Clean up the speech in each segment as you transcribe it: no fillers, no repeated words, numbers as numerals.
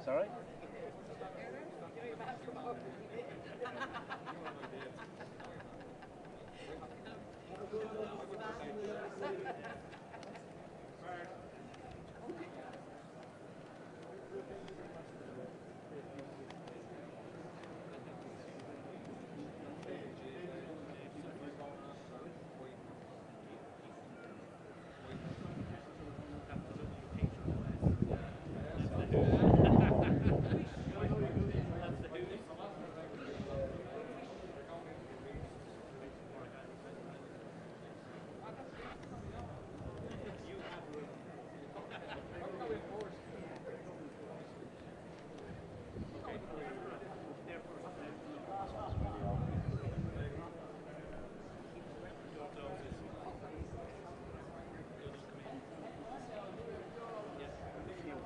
Sorry?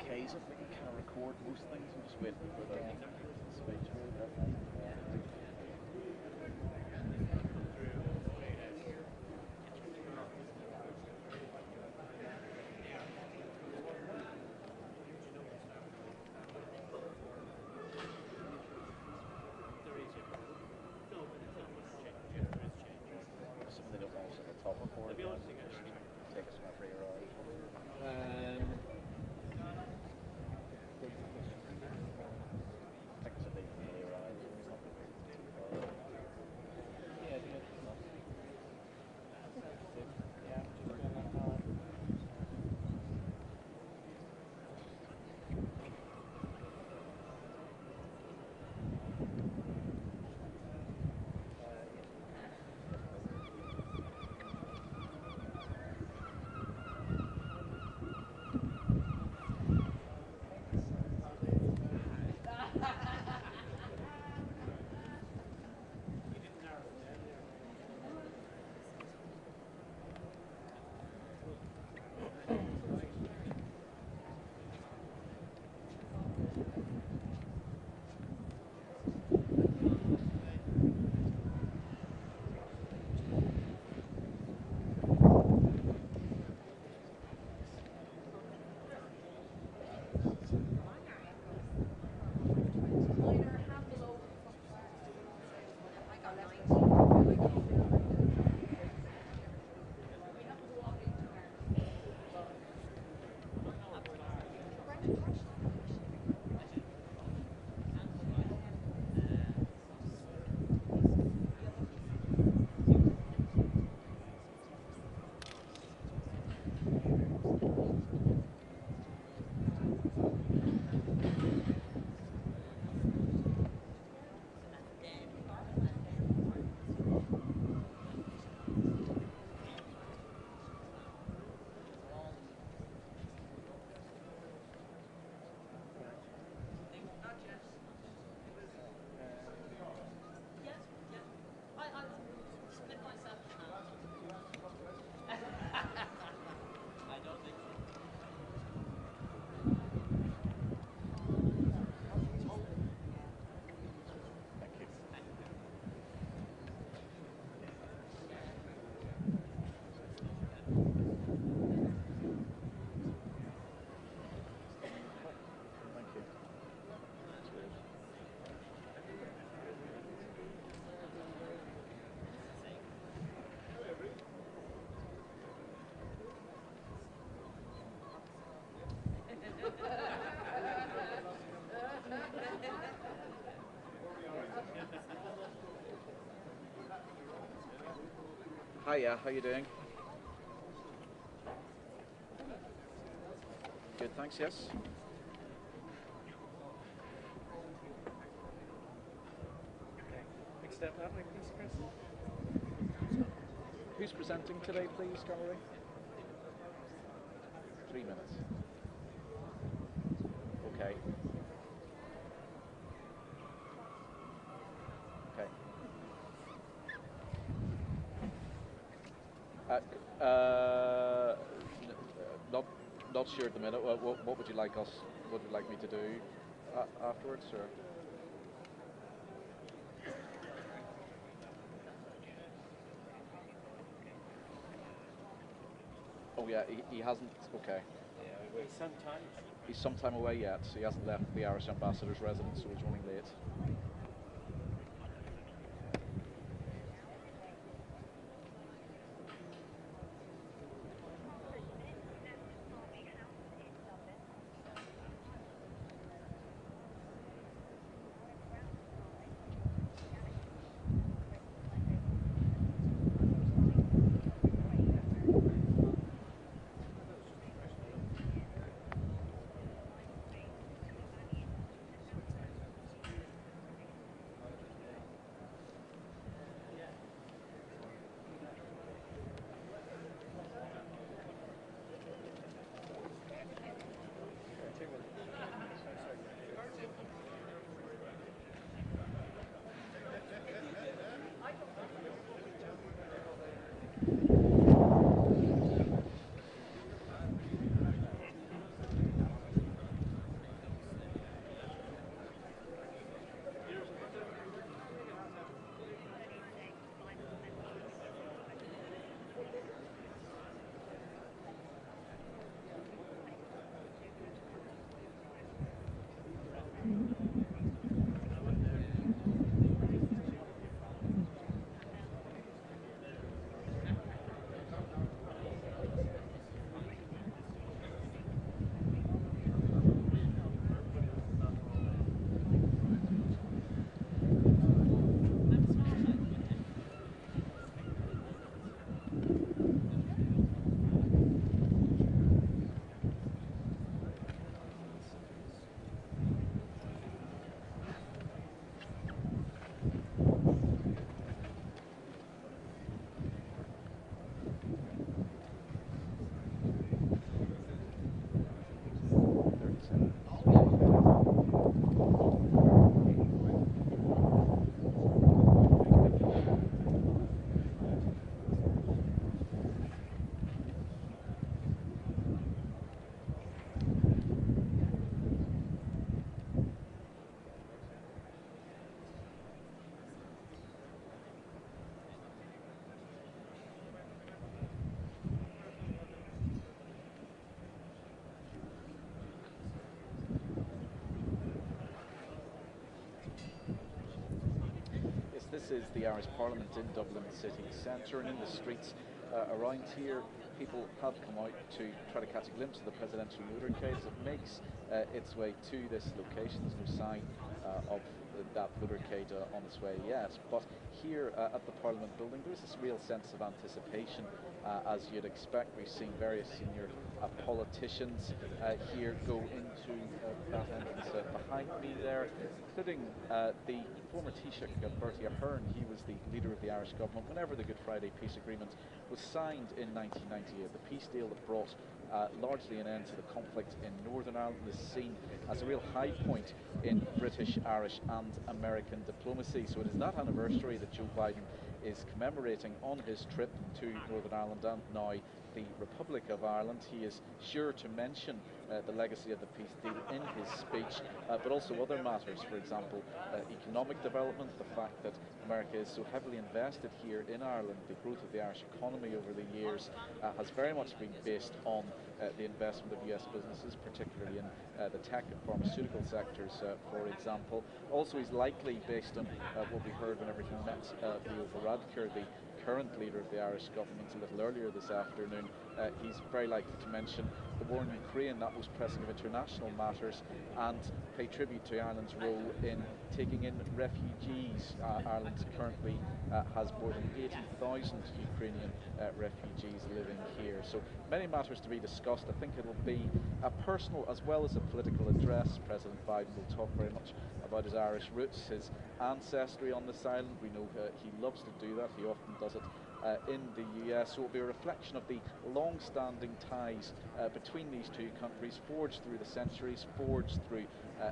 Occasionally you can't record most things. I'm just waiting for the speech. Something up also at the top of board. Take us on a free ride. Hiya, how you doing? Good, thanks, yes. Okay, next step that way, please, Chris. Who's presenting today, please, Gallery? 3 minutes. Okay. Okay. Not sure at the minute. What would you like us? What would you like me to do afterwards, or? Oh yeah, he hasn't. Okay, He's sometimes. he's some time away yet. So he hasn't left the Irish ambassador's residence, so he's running late. This is the Irish Parliament in Dublin city centre, and in the streets around here people have come out to try to catch a glimpse of the presidential motorcade as it makes its way to this location. There's no sign of that motorcade on its way yet, but here at the Parliament building there's this real sense of anticipation as you'd expect. We've seen various senior politicians here go into that entrance behind me there, including the former Taoiseach Bertie Ahern. He was the leader of the Irish government whenever the Good Friday Peace Agreement was signed in 1998, the peace deal that brought largely an end to the conflict in Northern Ireland, is seen as a real high point in British, Irish and American diplomacy. So it is that anniversary that Joe Biden is commemorating on his trip to Northern Ireland and now the Republic of Ireland. He is sure to mention the legacy of the peace deal in his speech, but also other matters, for example economic development, the fact that America is so heavily invested here in Ireland. The growth of the Irish economy over the years has very much been based on the investment of US businesses, particularly in the tech and pharmaceutical sectors, for example. Also, he's likely, based on what we heard whenever he met Leo Varadkar, the current leader of the Irish government, a little earlier this afternoon, he's very likely to mention the war in Ukraine, that most pressing of international matters, and pay tribute to Ireland's role in taking in refugees. Ireland currently has more than 80,000 Ukrainian refugees living here. So many matters to be discussed. I think it will be a personal as well as a political address. President Biden will talk very much about his Irish roots, his ancestry on this island. We know he loves to do that. He often does it in the US. So it will be a reflection of the long-standing ties between these two countries, forged through the centuries, forged through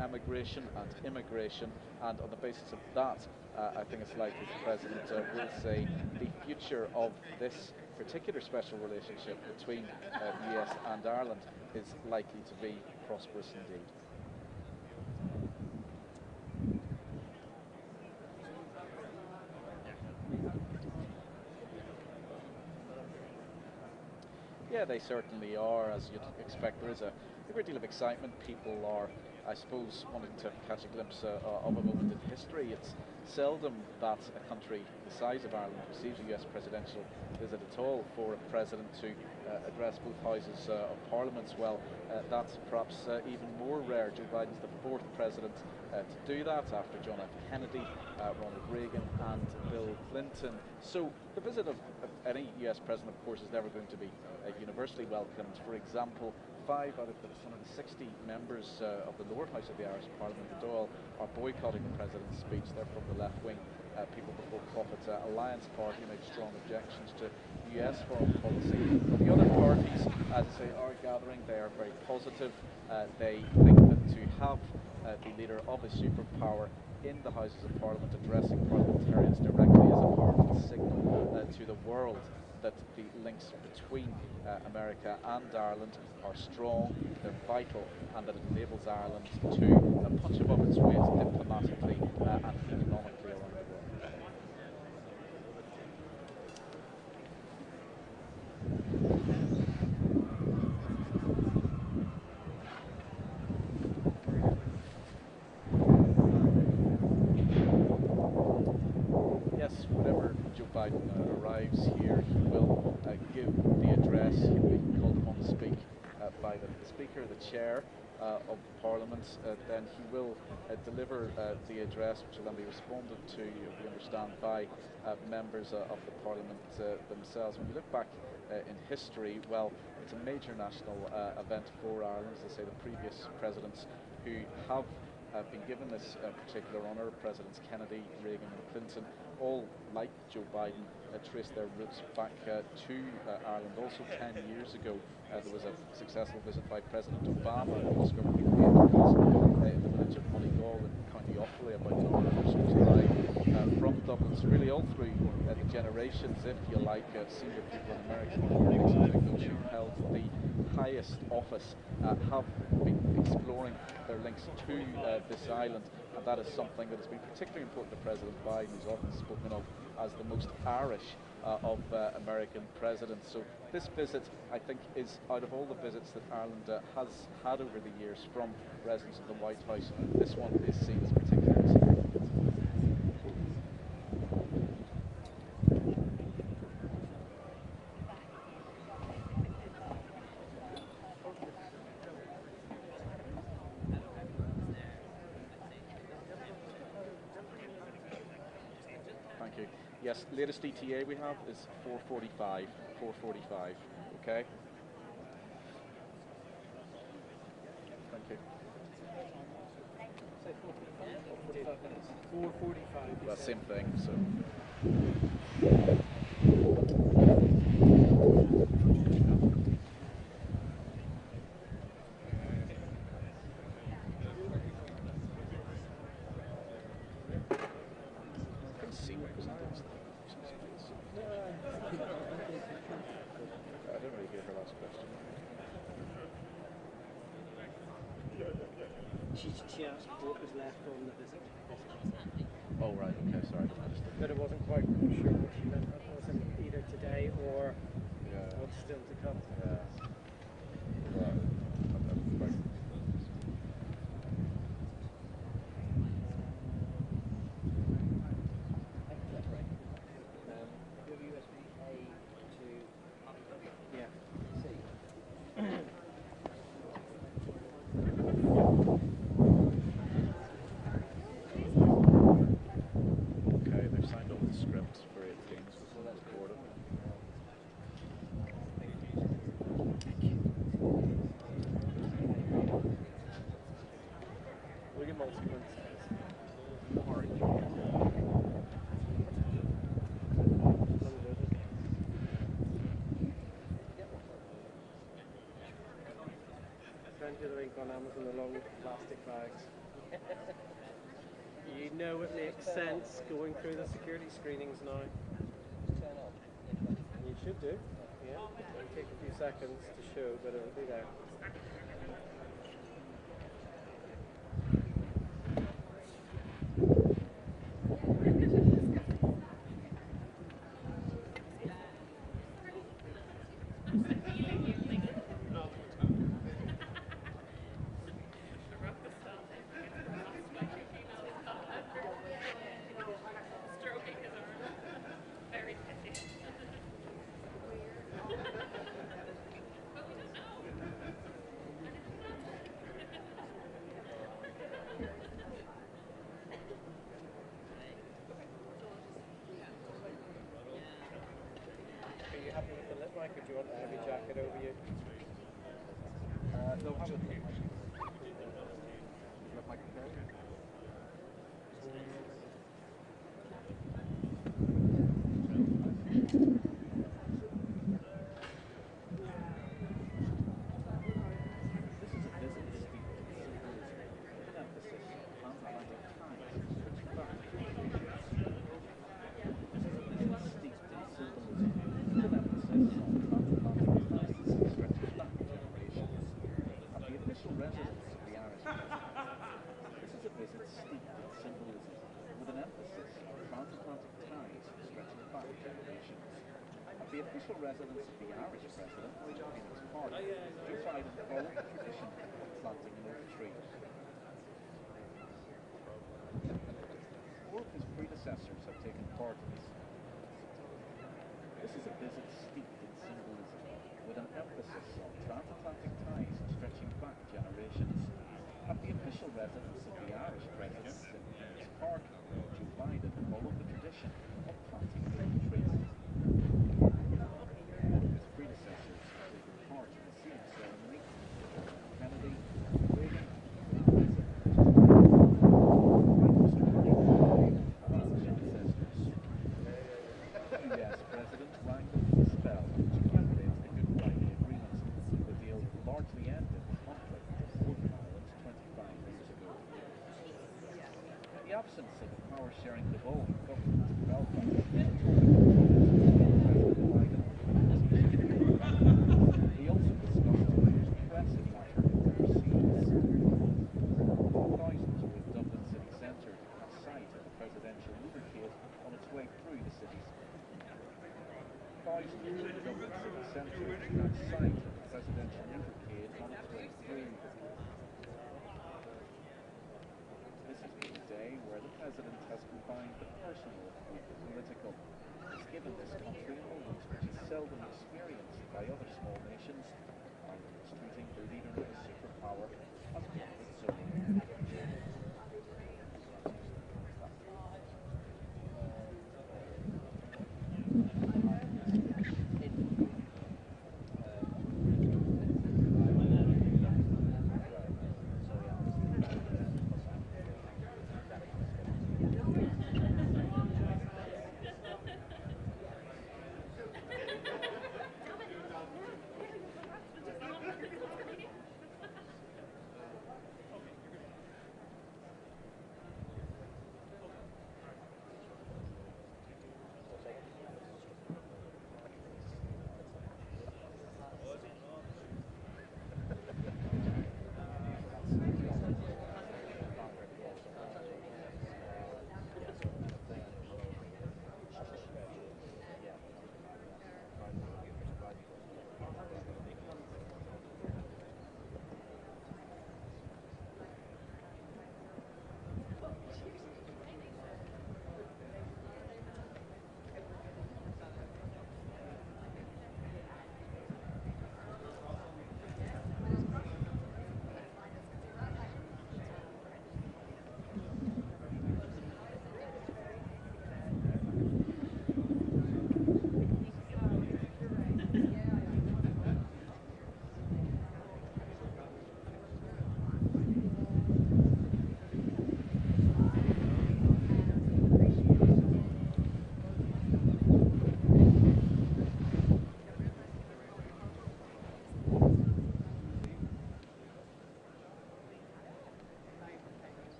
emigration and immigration, and on the basis of that, I think it's likely the President will say the future of this particular special relationship between the US and Ireland is likely to be prosperous indeed. Yeah, they certainly are, as you'd expect. There is a great deal of excitement. People are, I suppose, wanting to catch a glimpse of a moment in history. It's seldom that a country the size of Ireland receives a US presidential visit at all. For a president to address both houses of Parliament, well, that's perhaps even more rare. Joe Biden's the fourth president to do that, after John F. Kennedy, Ronald Reagan and Bill Clinton. So the visit of any US president, of course, is never going to be universally welcomed. For example, 5 out of the 160 members of the lower house of the Irish Parliament at all are boycotting the president's speech. They're from the left-wing People Before Profit Alliance Party, made strong objections to US foreign policy. But the other parties, as I say, are gathering. They are very positive. They think that to have the leader of a superpower in the Houses of Parliament addressing parliamentarians directly is a powerful signal to the world that the links between America and Ireland are strong, they're vital, and that it enables Ireland to punch above its weight diplomatically and economically around the world. Yes, whenever Joe Biden arrives here, he will give the address. He'll be called upon to speak by the Speaker, the Chair of Parliament. Then he will deliver the address, which will then be responded to, we understand, by members of the Parliament themselves. When you look back in history, well, it's a major national event for Ireland. As I say, the previous presidents who have been given this particular honour, Presidents Kennedy, Reagan and Clinton, all, like Joe Biden, traced their roots back to Ireland. Also 10 years ago, there was a successful visit by President Obama, who discovered the in the village of Moneygall in County Offaly, about an hour's drive from Dublin. So really all through the generations, if you like, senior people in American politics, including those who held the highest office, have been exploring their links to this island, and that is something that has been particularly important to President Biden, who's often spoken of as the most Irish of American presidents. So this visit, I think, is, out of all the visits that Ireland has had over the years from residents of the White House, this one is seen as particularly significant. Thank you. Yes, latest ETA we have is 4:45. 4:45. Okay. Thank you. Say 45 minutes. 4:45. Well, same thing. So. I didn't really hear her last question. She asked what was left on the visit. Oh, right, okay, sorry, I understood. But I wasn't quite sure what she meant. That wasn't either today or what's still to come. Yeah. Well, I'm quite... USB-A to yeah. C. Okay, they've signed all the scripts for 8 games, which will record it. William Multiman says orange. Send you the link on Amazon along with plastic bags. You know it makes sense going through the security screenings now. You should do. Yeah. It'll take a few seconds to show, but it'll be there. Mike, or do you want a heavy jacket over you? No, have it. Look like a carrier. The official residence of the Irish president in its party decided to follow the tradition of planting an oak tree. Four of his predecessors have taken part in this. This is a visit steeped in symbolism, with an emphasis on transatlantic ties stretching back generations. At the official residence of the Irish president in its park, Joe Biden followed the tradition of planting an oak tree. Kennedy, Reagan, US President rang the spell to candidate the Good Friday Agreement, the deal largely ended the conflict of Northern Ireland 25 years ago. In the absence of a power-sharing devolved government in Belfast, he also discussed the most pressing matter overseas. Thousands were in Dublin city centre to catch sight of the presidential motorcade on its way through the city. Thousands were in Dublin city centre to catch sight of the presidential motorcade on its way through. This has been a day where the president has combined the personal with the political. He's given this country a moment which is seldom experienced by other small nations, and is treating the leader of a superpower as one of its own.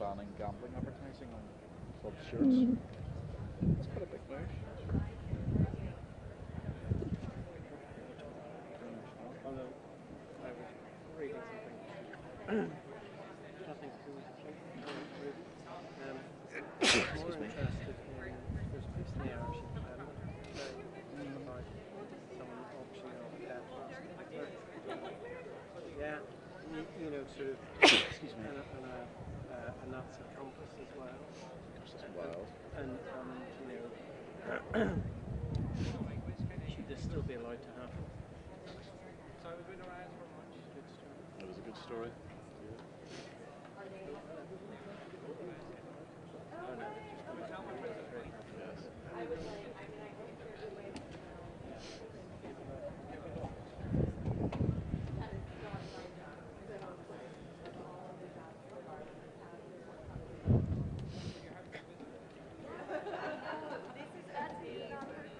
banning gambling advertising on club shirts. It's quite a big move. Although I was reading something, nothing to do with Ruby. More interested in, there's a piece in the Irish Independent about someone auctioning off death basket. Yeah, you know, sort of, Excuse me. and a Nazi compass as well. This is wild. And you know, should this still be allowed to happen? It was a good story.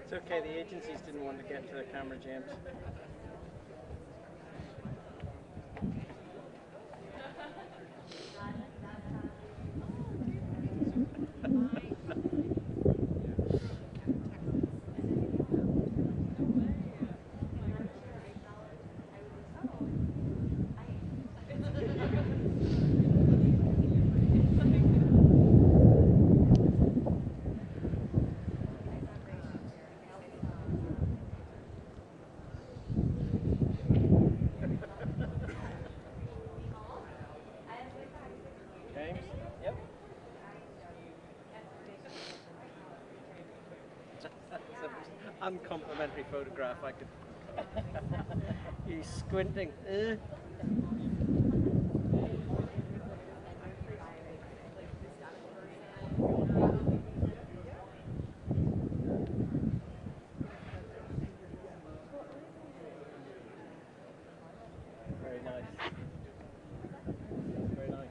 It's okay, the agencies didn't want to get to the camera, James. Uncomplimentary photograph. I could. He's squinting. Very nice. Very nice.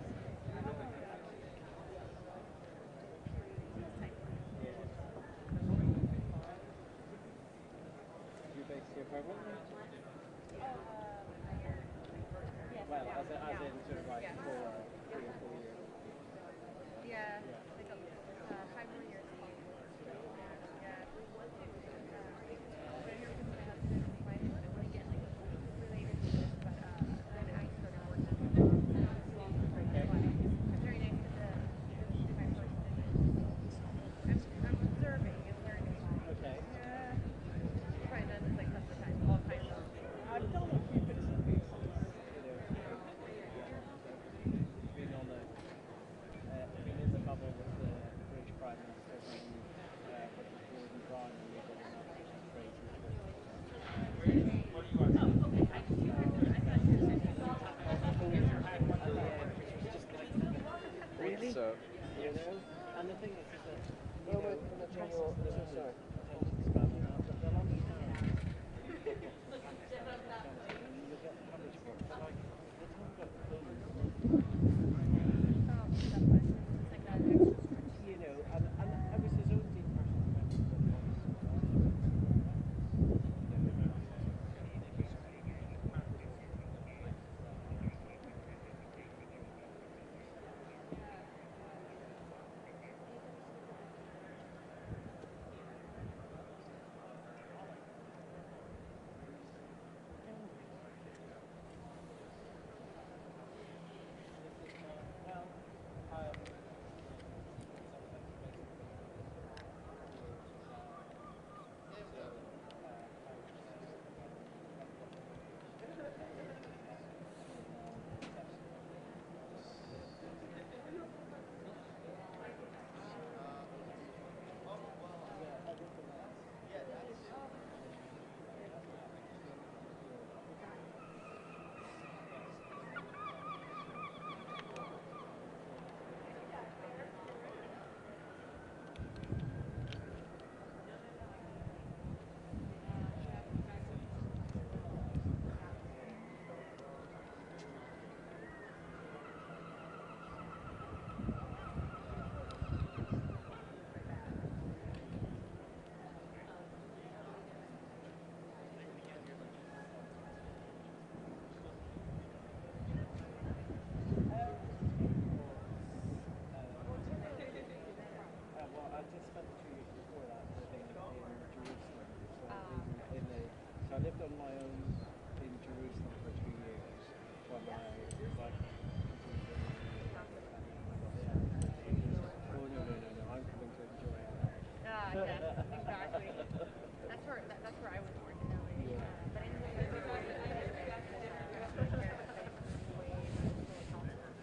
exactly. That's where I was born in LA. Yeah. But I know there's a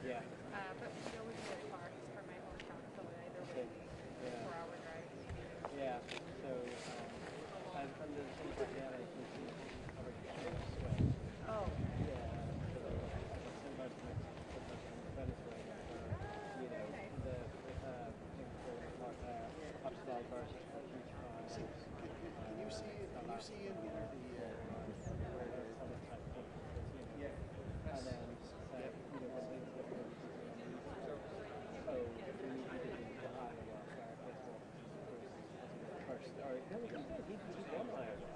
Yeah. but it always a bit far from my hometown, so either way, Yeah. 4-hour drive. Yeah. So, and there's things like that I can see covered sweat. Oh. Yeah. So, sometimes Venezuela, you know, the thing called upside versus huge fires. Can you see in there the where there's other type of things, you know, and then you know, when things get really busy on the east coast, so we need to get into Iowa, where this was first, or no, he won Iowa.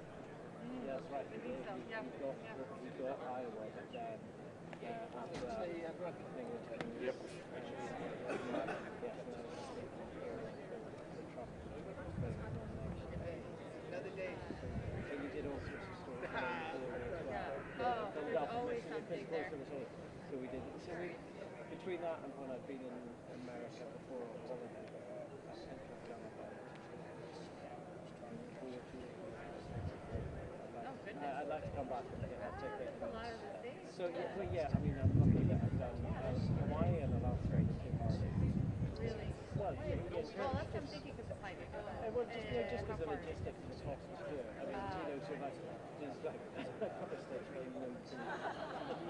Yeah, that's right. He got Iowa, but then after that thing was Yep. another day? So we did all sorts of stories. Oh, there's always something there. So we did. So we, between that and when I've been in America before on holiday, I think I've done about 4 or 2 I'd like to come back and get that ticket. That's a lot of the States. So yeah, well, yeah. I mean, I'm lucky that I've done Hawaii and Alaska are the 2 hardest. Really? Well, yeah, Well, that's what I'm thinking because the climate. well, just because the logistics and the cost is good. I mean, you know, so like, there's like a couple of states where, you know, you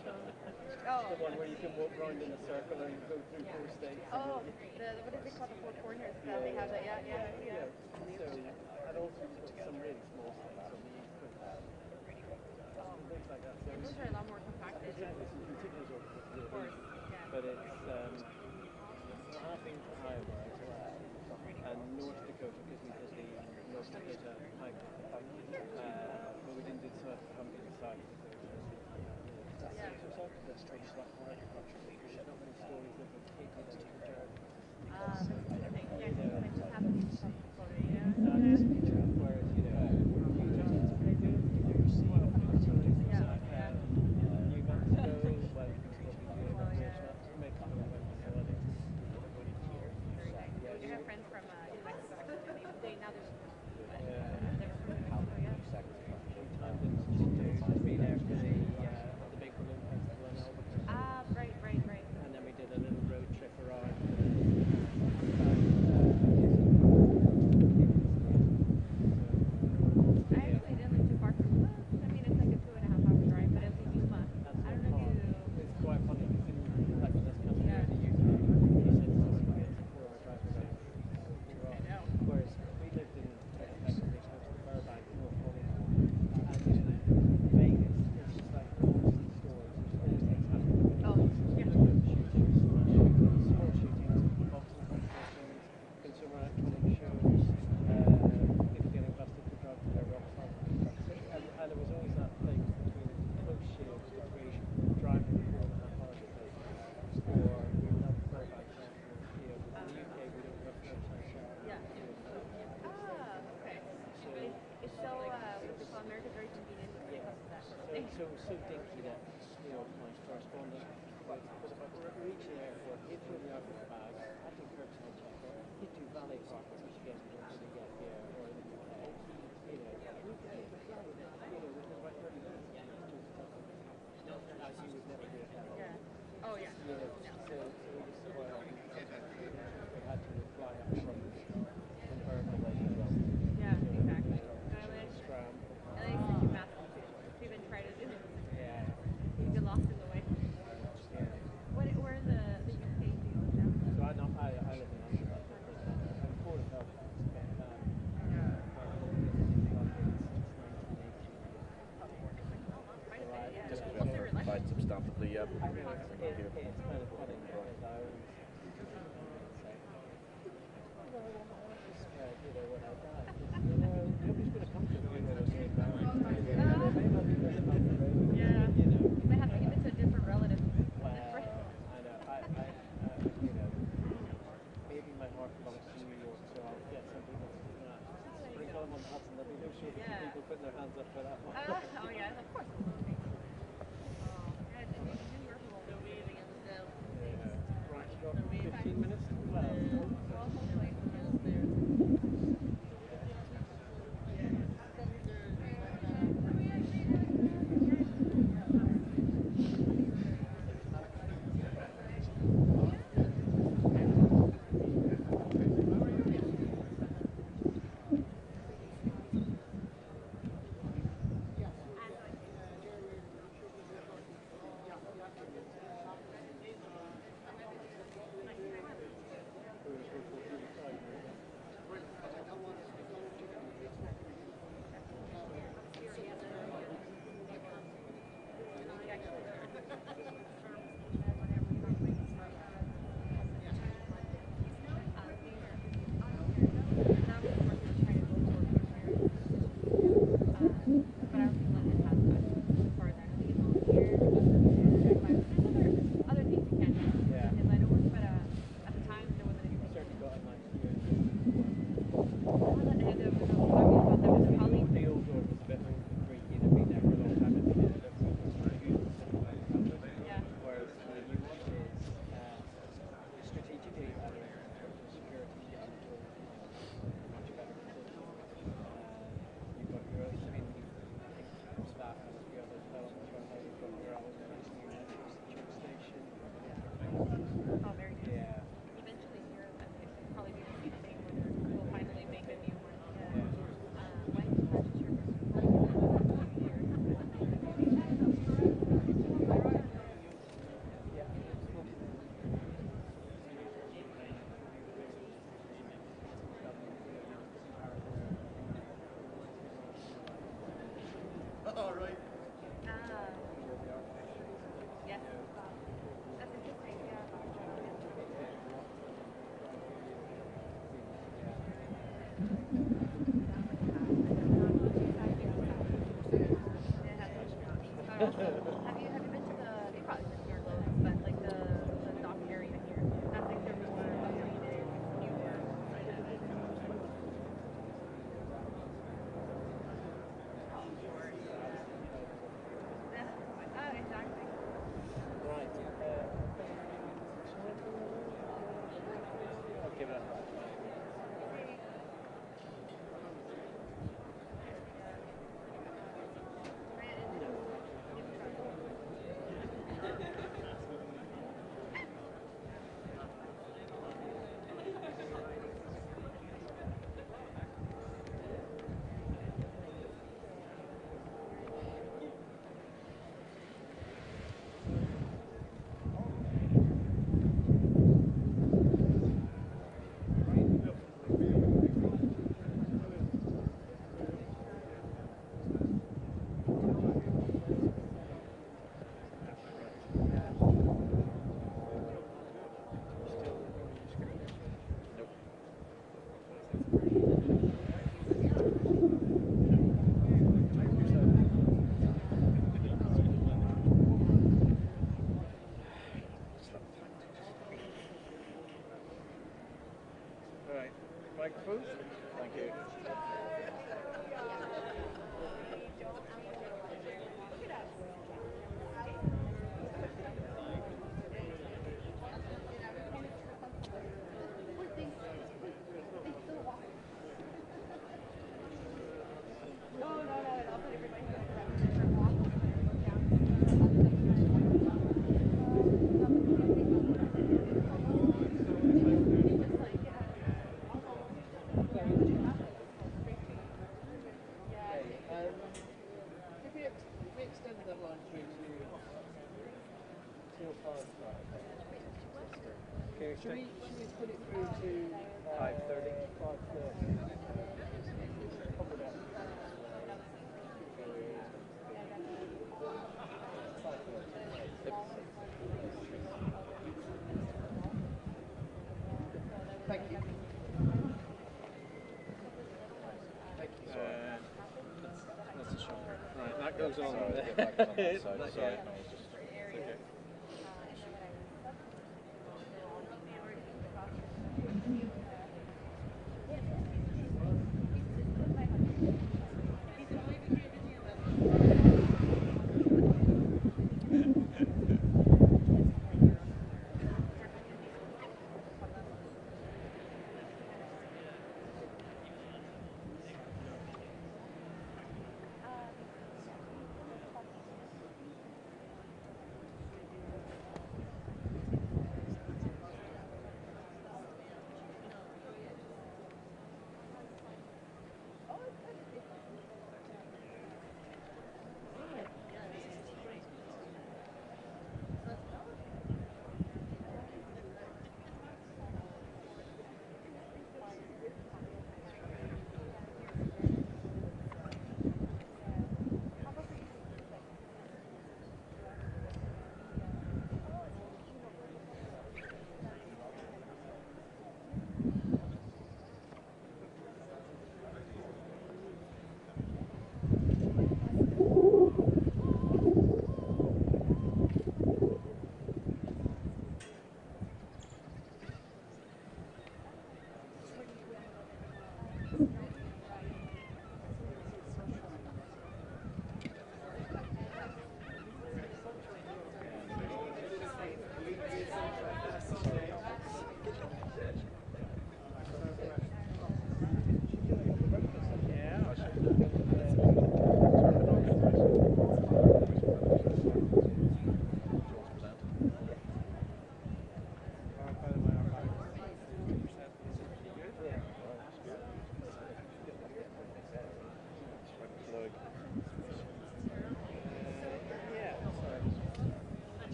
can, the one where you can walk around in a circle and go through 4 states. Oh, what is it called, the Four Corners? They have that, yeah. So, and also some really small states on the East Coast. Things like that. So And those are a lot more compacted. exactly, some particulars of Of course, yeah. but it's, I've been to Iowa as well, and North Dakota, because we did the North Dakota hike, but we didn't do the South Pumpkin side. Yeah. That's strange, like agriculture leadership, not many stories of the people that took journey. That's interesting. Yeah, because I just happened to be from Dakota, yeah. Just picture it, whereas, you know, you just New Mexico, well, make up a facility. Very nice. I have friends from New Mexico, actually. They now they're from I've been there for the big balloon festival in Albuquerque. Ah, right. And then we did a little road trip around. I actually didn't live too far from. I mean, it's like a 2.5-hour drive, but it was in Yuma. I don't know if you. It's quite funny because in like in this country, in the UK, you said it's a 4-hour drive away. I know. Whereas we lived in effectively close to Burbank, North Hollywood, and Vegas, it's just like constant stores. There's always things happening. Oh, yeah. Small shootings, boxing competitions, consumer electronics shows, people getting busted for drugs in their rock stars and stuff. And it was always that thing between close shaves between driving 4.5 hours a day or not Burbank, you know, in the UK we don't have curbside shopping. Yeah. Okay. It's so, America's very convenient when it comes to that sort of thing. So dinky that, you know, my correspondent was about to reach the airport, he'd throw me out with a bag, I'd do curbside checker, he'd do valet parking, which again you don't really get here or in the UK. You know, we could do valet, within about 30 minutes. As you would never do it now. Yeah. Oh, yeah. You know, so we just spoiled. We had to fly up from Burbank. Yeah, exactly. Scram. And I think you Massachusetts. If you've been trying to do this, Yeah. you get lost in the way. Yeah. Where in the UK do you live now? So I live in Ulster. I'm Port of Belfast, but Just because we have to fight substantively, yeah. I know it's kind of funny because I always say, you know, when I die, nobody's going to come to me when I say that. They may not be very comfortable. Yeah. You know. You might have to give it to a different relative. Well, I know. You know, maybe my heart belongs to New York, so I'll get some people to sprinkle them on the Hudson. There'll be no shortage of people putting their hands up for that one. Oh, yeah, of course. Yeah, New York will be amazing and still. Right, you got 15 minutes? Well, Well, hopefully. Should we put it through to 5:30? 5:30? Thank you. That's a shocker. Right, that goes on. Sorry, get back on that side. But Sorry, yeah. no, it's just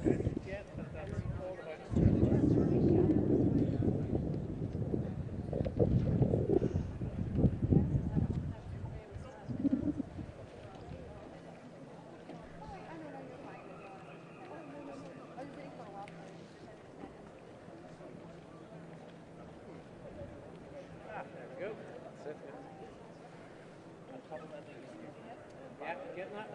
Okay. Yeah, getting that?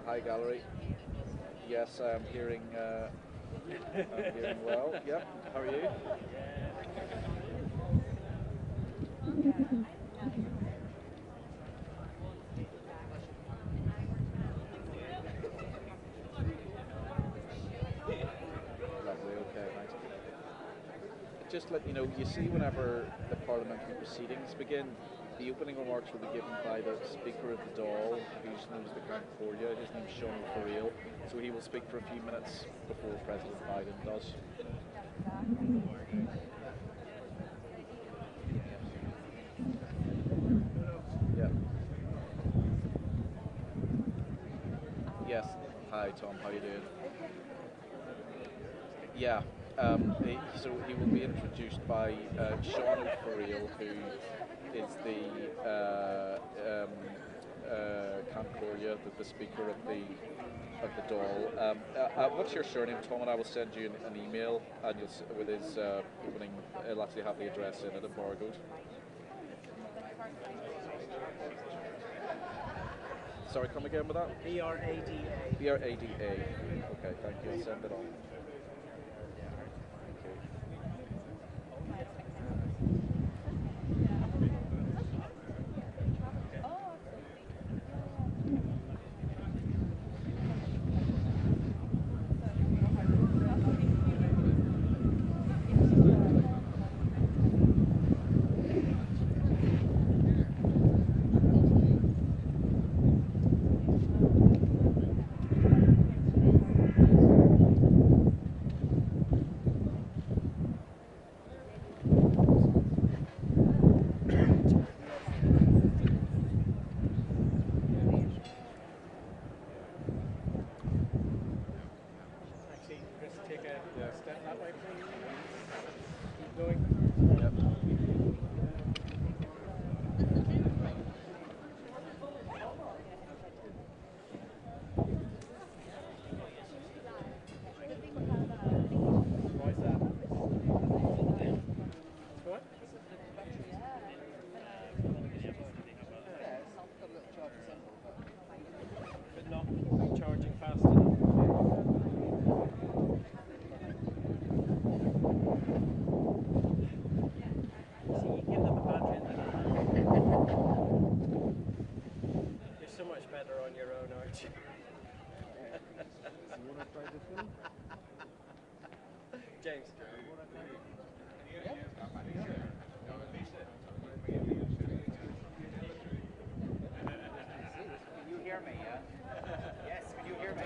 Hi, gallery. Yes, I'm hearing well. Yep. How are you? Lovely. Okay. Thanks. Just let you know, you see, whenever the parliamentary proceedings begin, the opening remarks will be given by the Speaker of the Dáil, whose name is the Count Cordia. His name is Ronald Reagan, so he will speak for a few minutes before President Biden does. Yeah. Yes. Hi, Tom. How you doing? Yeah. So he will be introduced by Sean O'Farrell, who is the Concordia, the Speaker of the Dáil. What's your surname, Tom? And I will send you an email, and with his opening. It'll actually have the address in it, embargoed. Sorry, come again with that? B-R-A-D-A. B-R-A-D-A. Okay, thank you. I'll send it on. You're so much better on your own, aren't you? You want to try the film? James. Can you hear me, yeah? Yes, can you hear me?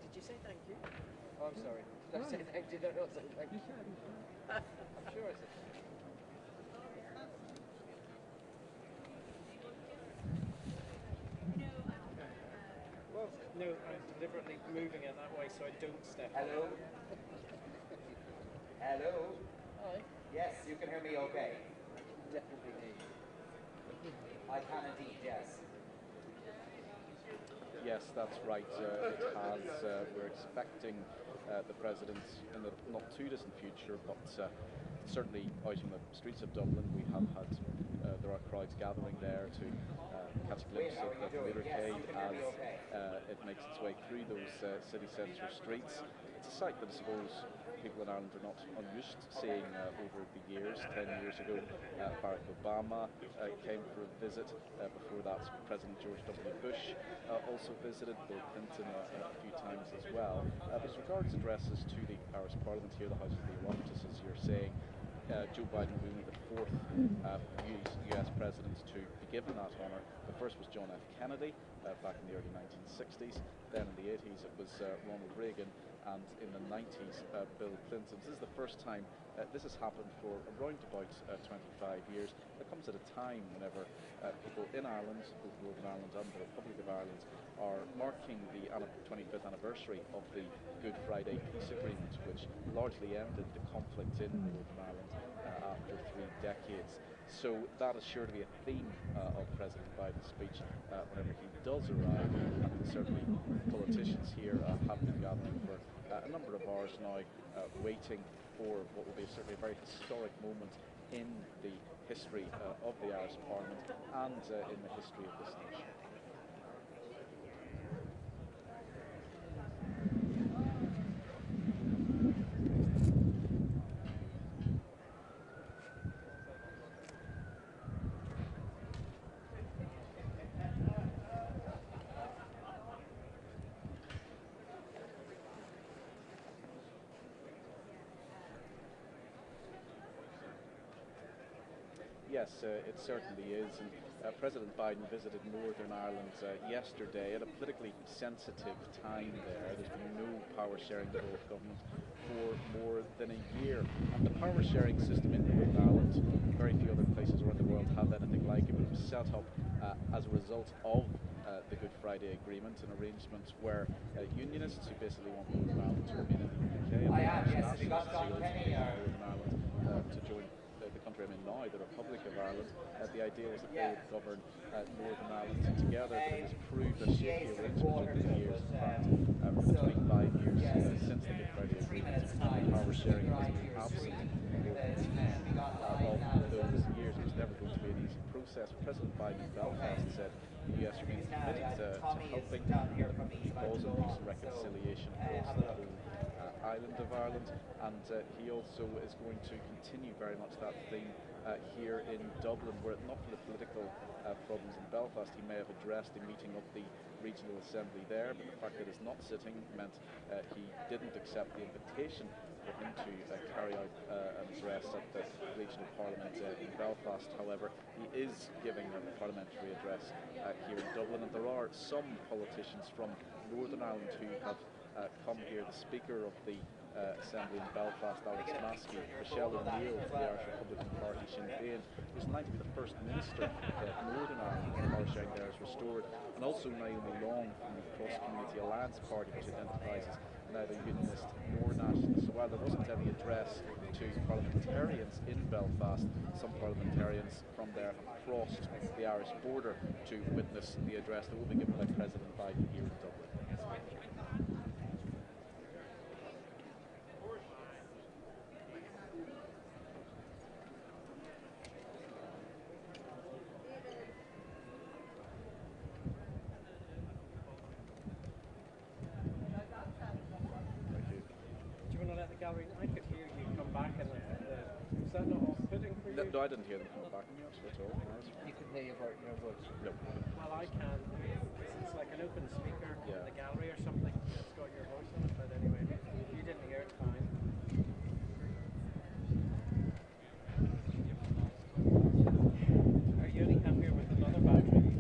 Did you say thank you? Oh, I'm sorry. Did I say thank you? No, no, say thank you. I'm sure I said Well, no, I'm deliberately moving it that way so I don't step on hello? it. Hello? Hi. Yes, you can hear me okay. Definitely me. I can indeed, yes. Yes, that's right. It has. We're expecting the President in the not too distant future, but certainly out in the streets of Dublin, we have had there are crowds gathering there to catch a glimpse of the motorcade as it makes its way through those city centre streets. It's a sight that I suppose people in Ireland are not unused to seeing over the years. 10 years ago, Barack Obama came for a visit. Before that, President George W. Bush also visited, Bill Clinton a few times as well. As regards addresses to the Irish Parliament here, the House of the Oireachtas, as you're saying, Joe Biden will be the fourth US president to be given that honour. The first was John F. Kennedy back in the early 1960s. Then in the 80s it was Ronald Reagan, and in the 90s Bill Clinton. This is the first time this has happened for around about 25 years. It comes at a time whenever people in Ireland, both Northern Ireland and the Republic of Ireland, are marking the 25th anniversary of the Good Friday Peace Agreement, which largely ended the conflict in Northern Ireland after 3 decades. So that is sure to be a theme of President Biden's speech whenever he does arrive, and certainly politicians here have been gathering for a number of hours now, waiting for what will be certainly a very historic moment in the history of the Irish Parliament and in the history of this nation. Yes, it certainly is. And President Biden visited Northern Ireland yesterday at a politically sensitive time there. There's been no power sharing devolved government for more than a year. And the power sharing system in Northern Ireland, very few other places around the world have anything like it. It was set up as a result of the Good Friday Agreement, an arrangement where unionists who basically want Northern Ireland to remain in the UK and Irish nationalists who ultimately want Northern Ireland to join the country I'm in now, the Republic of Ireland. The idea was that they would govern Northern Ireland together, but it has proved a shaky arrangement over the years. In fact, for the 25 years since the Good Friday Agreement, power sharing has been absent in more than 10 of those years. It was never going to be an easy process. President Biden in Belfast said the US remains committed to helping the cause of peace and reconciliation across the whole island of Ireland, and he also is going to continue very much that theme here in Dublin. Were it not for the political problems in Belfast, he may have addressed a meeting of the regional assembly there, but the fact that he's not sitting meant he didn't accept the invitation for him to carry out an address at the regional parliament in Belfast. However, he is giving a parliamentary address here in Dublin, and there are some politicians from Northern Ireland who have come here. The Speaker of the Assembly in Belfast, Alex Maskey, Michelle O'Neill for the Irish Republican Party, Sinn Féin, who's likely to be the First Minister of Northern Ireland when power sharing there is restored, and also Naomi Long from the Cross Community Alliance Party, which identifies as neither unionist nor nationalist. So while there wasn't any address to parliamentarians in Belfast, some parliamentarians from there have crossed the Irish border to witness the address that will be given by President Biden here in Dublin. Gallery, I could hear you come back and was that not off-putting for you? No, I didn't hear them come back at all. You can hear your voice. No. Well, I can. It's like an open speaker in the gallery or something. It's got your voice on it, but anyway, if you didn't hear it, fine. Are you only come here with another battery?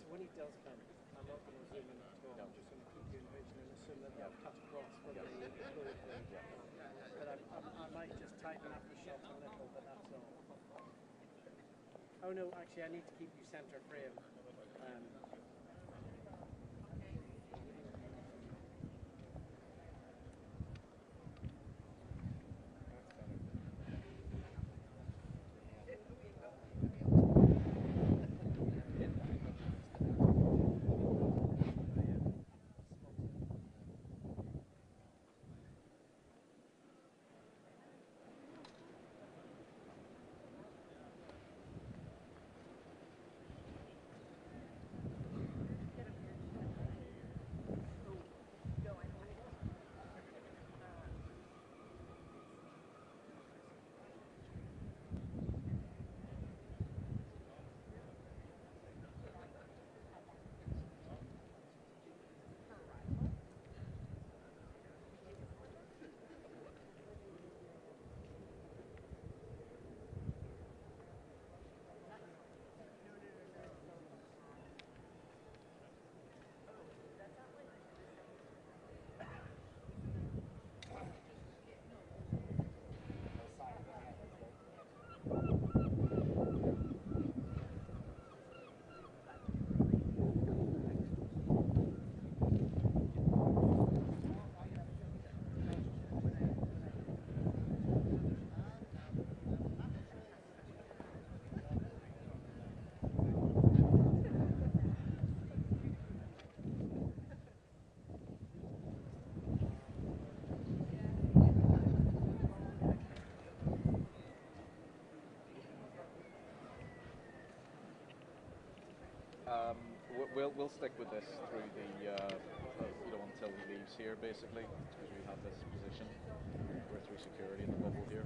When he does come, I'm not going to zoom in at all. I'm just going to keep you in vision and assume that I've cut across from the code thing. But I might just tighten up the shot a little, but that's all. Oh no, actually I need to keep you center frame. we'll stick with this through the until he leaves here, basically, because we have this position. We're through security in the bubble here.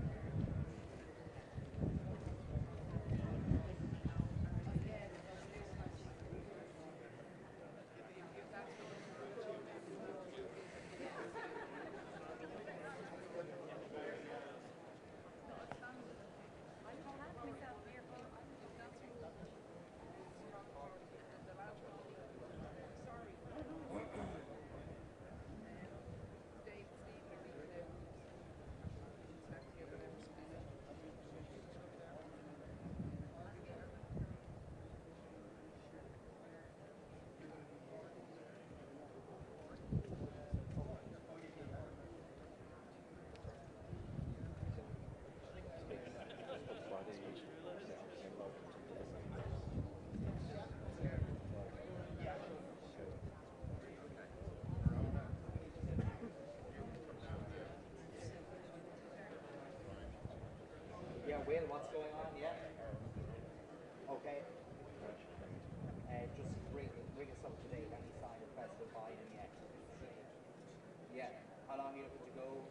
Will, what's going on? Yeah. Okay. Just bring us up to date. Any sign of President Biden yet? Yeah. How long are you looking to go?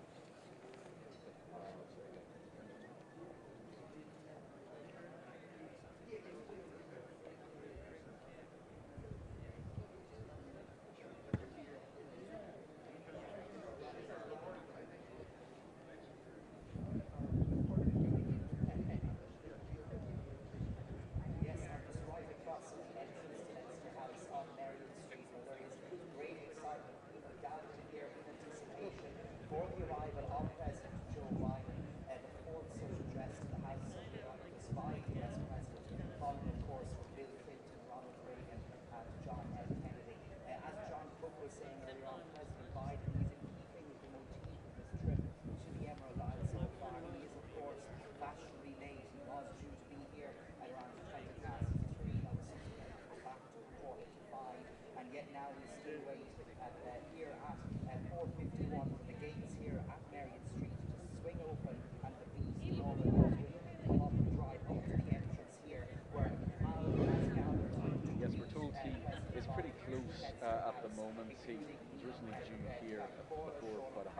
At the moment. He was originally due here before about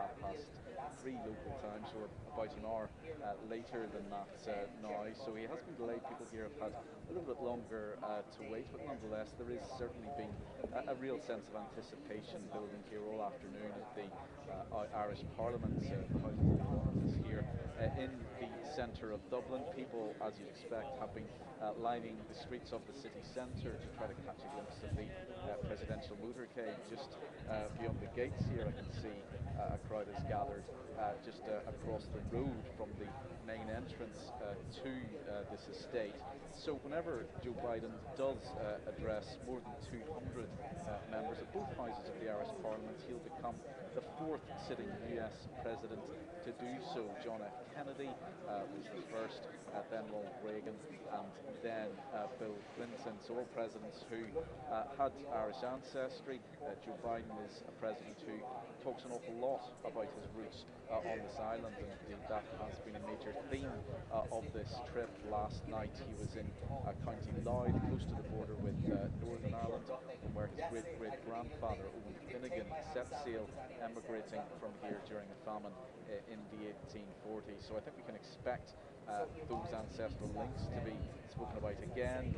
3:30 local time, so we're about an hour later than that now. So he has been delayed. People here have had a little bit longer to wait, but nonetheless there is certainly been a real sense of anticipation building here all afternoon at the Irish Parliament. The House of Commons is here in the centre of Dublin. People, as you'd expect, have been lining the streets of the city centre to try to catch a glimpse of the presidential motorcade. Just beyond the gates here, I can see a crowd has gathered just across the road from the main entrance to this estate. So whenever Joe Biden does address more than 200 members of both houses of the Irish Parliament, he'll become the fourth sitting US president to do so. John F. Kennedy was the first, then Ronald Reagan, and then Bill Clinton. So all presidents who had Irish ancestry. Joe Biden is a president who talks an awful lot about his roots on this island, and indeed that has been a major theme of this trip. Last night he was in County Louth, close to the border with Northern Ireland, and where his great-great-grandfather Owen Finnegan set sail, emigrating from here during a famine in the 1840s. So I think we can expect those ancestral links to be spoken about again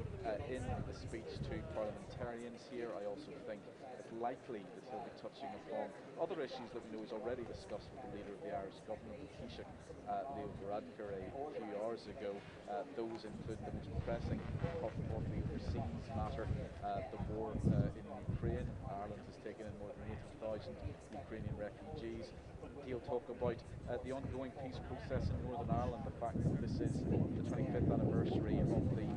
in the speech to parliamentarians here. I also think it's likely that he'll be touching upon other issues that we know he's already discussed with the leader of the Irish government, the Taoiseach Leo Varadkar, a few hours ago. Those include the most pressing, possibly overseas matter, the war in Ukraine. Ireland has taken in more than 80,000 Ukrainian refugees. He'll talk about the ongoing peace process in Northern Ireland, the fact that this is the 25th anniversary of the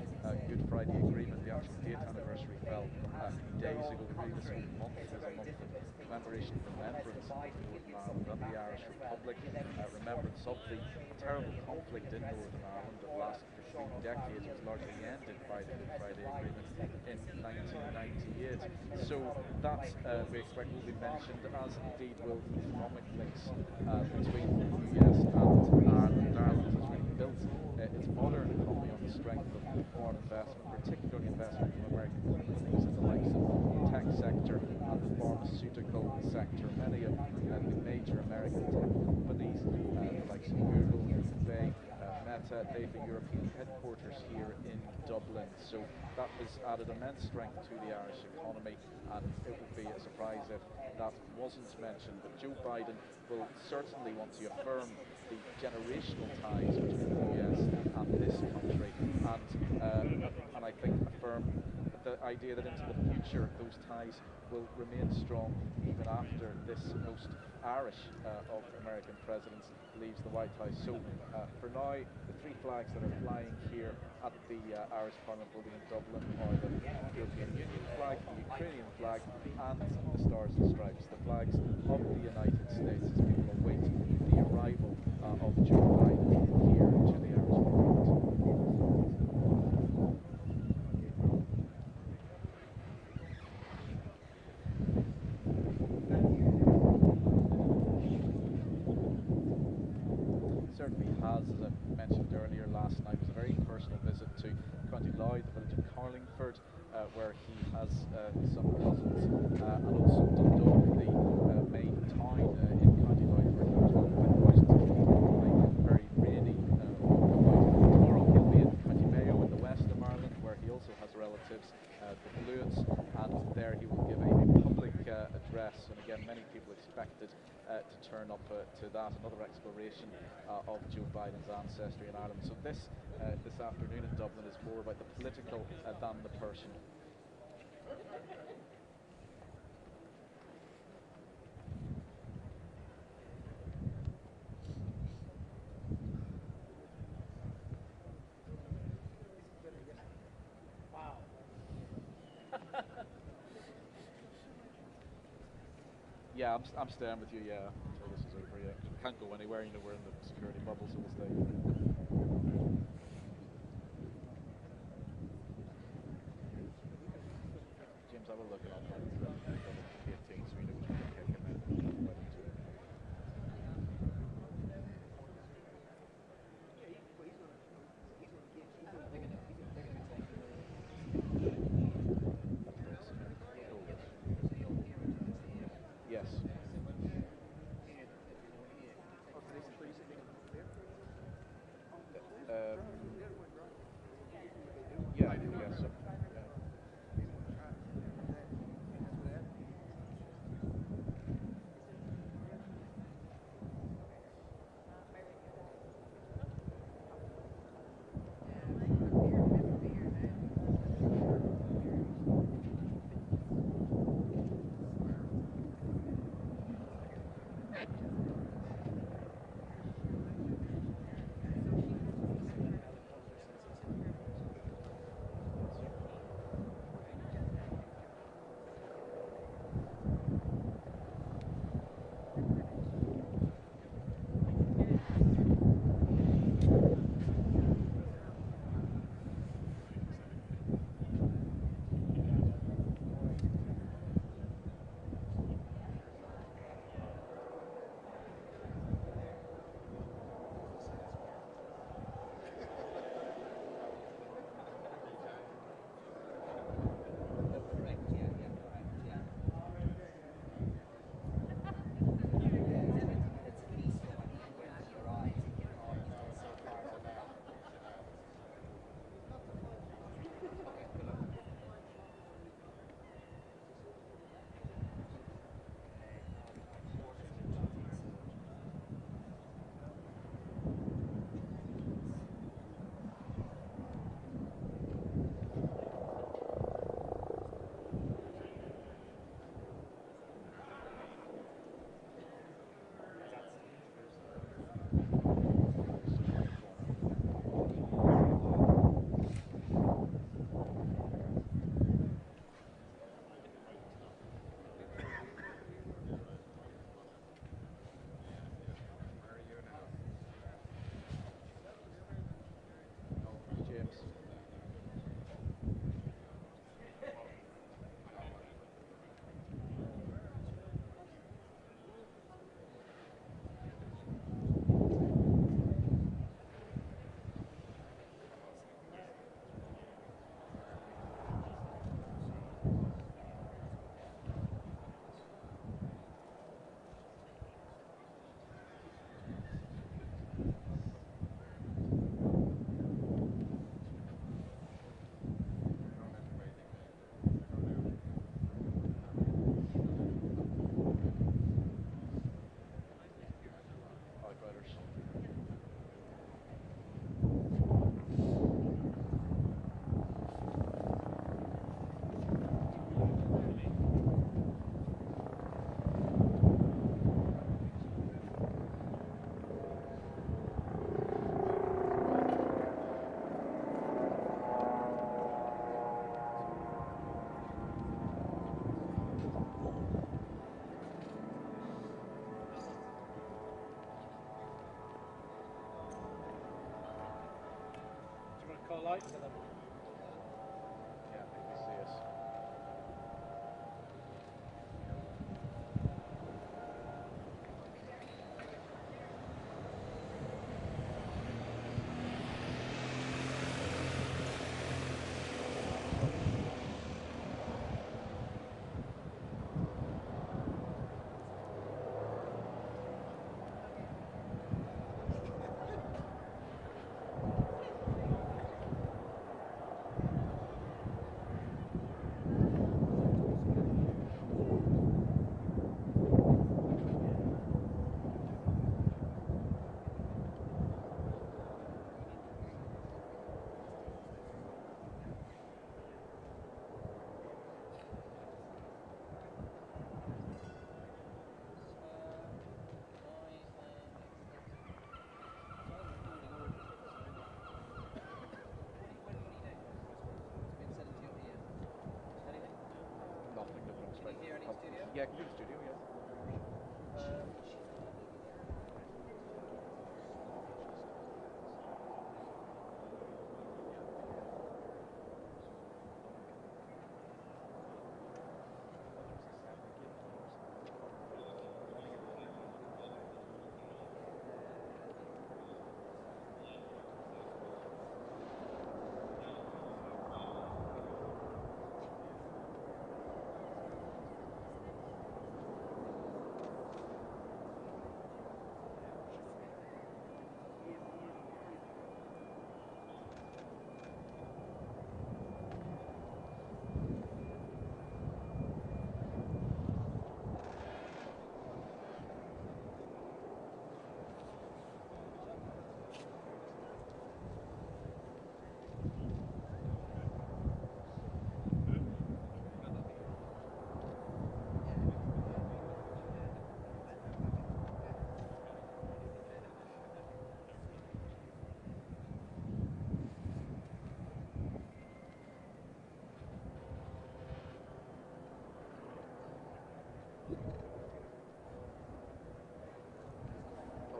Good Friday Agreement. The actual date anniversary fell a few days ago. Really, this whole month is a month of commemoration and remembrance of Northern Ireland and the Irish Republic, remembrance of the terrible conflict in Northern Ireland that lasted for 3 decades. It was largely ended by the Good Friday Agreement in 1998. So that we expect will be mentioned, as indeed will economic links between the US and Ireland. Ireland has really built its modern economy on the strength of foreign investment, particularly investment from American companies and the likes of pharmaceutical sector. Many of the major American tech companies, the likes of Google, Alphabet, Meta, they have a European headquarters here in Dublin. So that has added immense strength to the Irish economy, and it would be a surprise if that wasn't mentioned. But Joe Biden will certainly want to affirm the generational ties between the US and this country, and I think affirm the idea that into the future those ties will remain strong even after this most Irish of American presidents leaves the White House. So for now, the three flags that are flying here at the Irish Parliament building in Dublin are the European Union flag, the Ukrainian flag, and the Stars and Stripes, the flags of the United States, as people await the arrival of Joe Biden here to the Irish Parliament. Certainly has, as I mentioned earlier last night, was a very personal visit to County Louth, the village of Carlingford, where he has some cousins, and also Dundalk, the main town in County Louth, where he was welcomed by thousands of people on a very rainy tomorrow. He'll be in County Mayo in the west of Ireland, where he also has relatives, the Bluets, and there he will give a public address, and again many people expected to turn up to that, another exploration of Joe Biden's ancestry in Ireland. So this afternoon in Dublin is more about the political than the person. Wow. Yeah, I'm staying with you, yeah, until this is over, yeah. We can't go anywhere, you know, we're in the security bubble, so we'll stay. James, I will look it up now. It's double 18, so we know which one to kick him in. Right into it. Yes. light to them. Yeah, I think we see it. Nothing that comes straight. Here, any studio? Yeah, I can do the studio, yeah.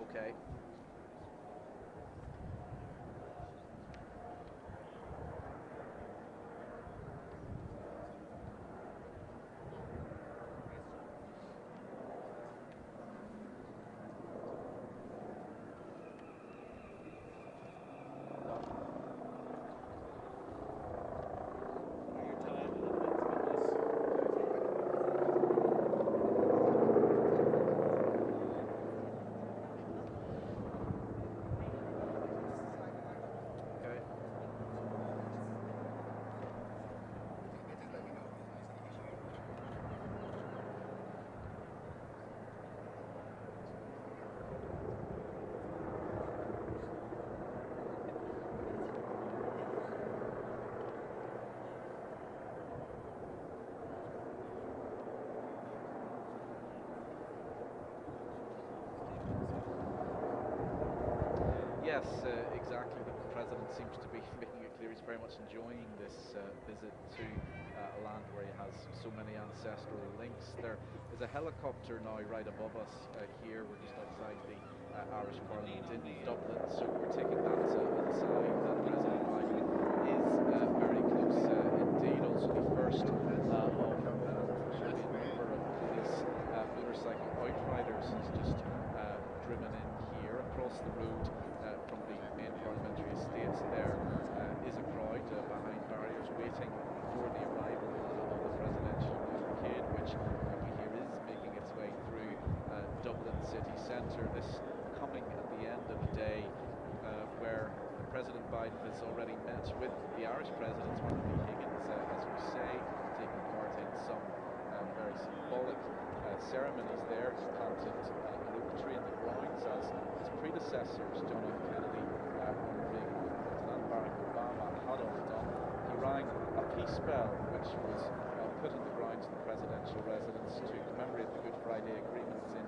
Okay. Okay. Yes, exactly. The president seems to be making it clear he's very much enjoying this visit to a land where he has so many ancestral links. There is a helicopter now right above us here. We're just outside the Irish Parliament in Dublin, so we're taking that as a sign that President Biden is very close indeed. Also, the first of a number of police motorcycle outriders has just driven in here across the road from the main parliamentary estates. There is a crowd behind barriers waiting for the arrival of the presidential motorcade, which we hear is making its way through Dublin city centre. This coming at the end of a day where President Biden has already met with the Irish President, Ronald Reagan, as we say, taking part in some very symbolic ceremonies there. He planted an oak tree in the grounds as his predecessors, John F. Kennedy, Ronald Reagan, and Barack Obama had all done. He rang a peace bell, which was put in the grounds of the presidential residence to commemorate the Good Friday Agreements in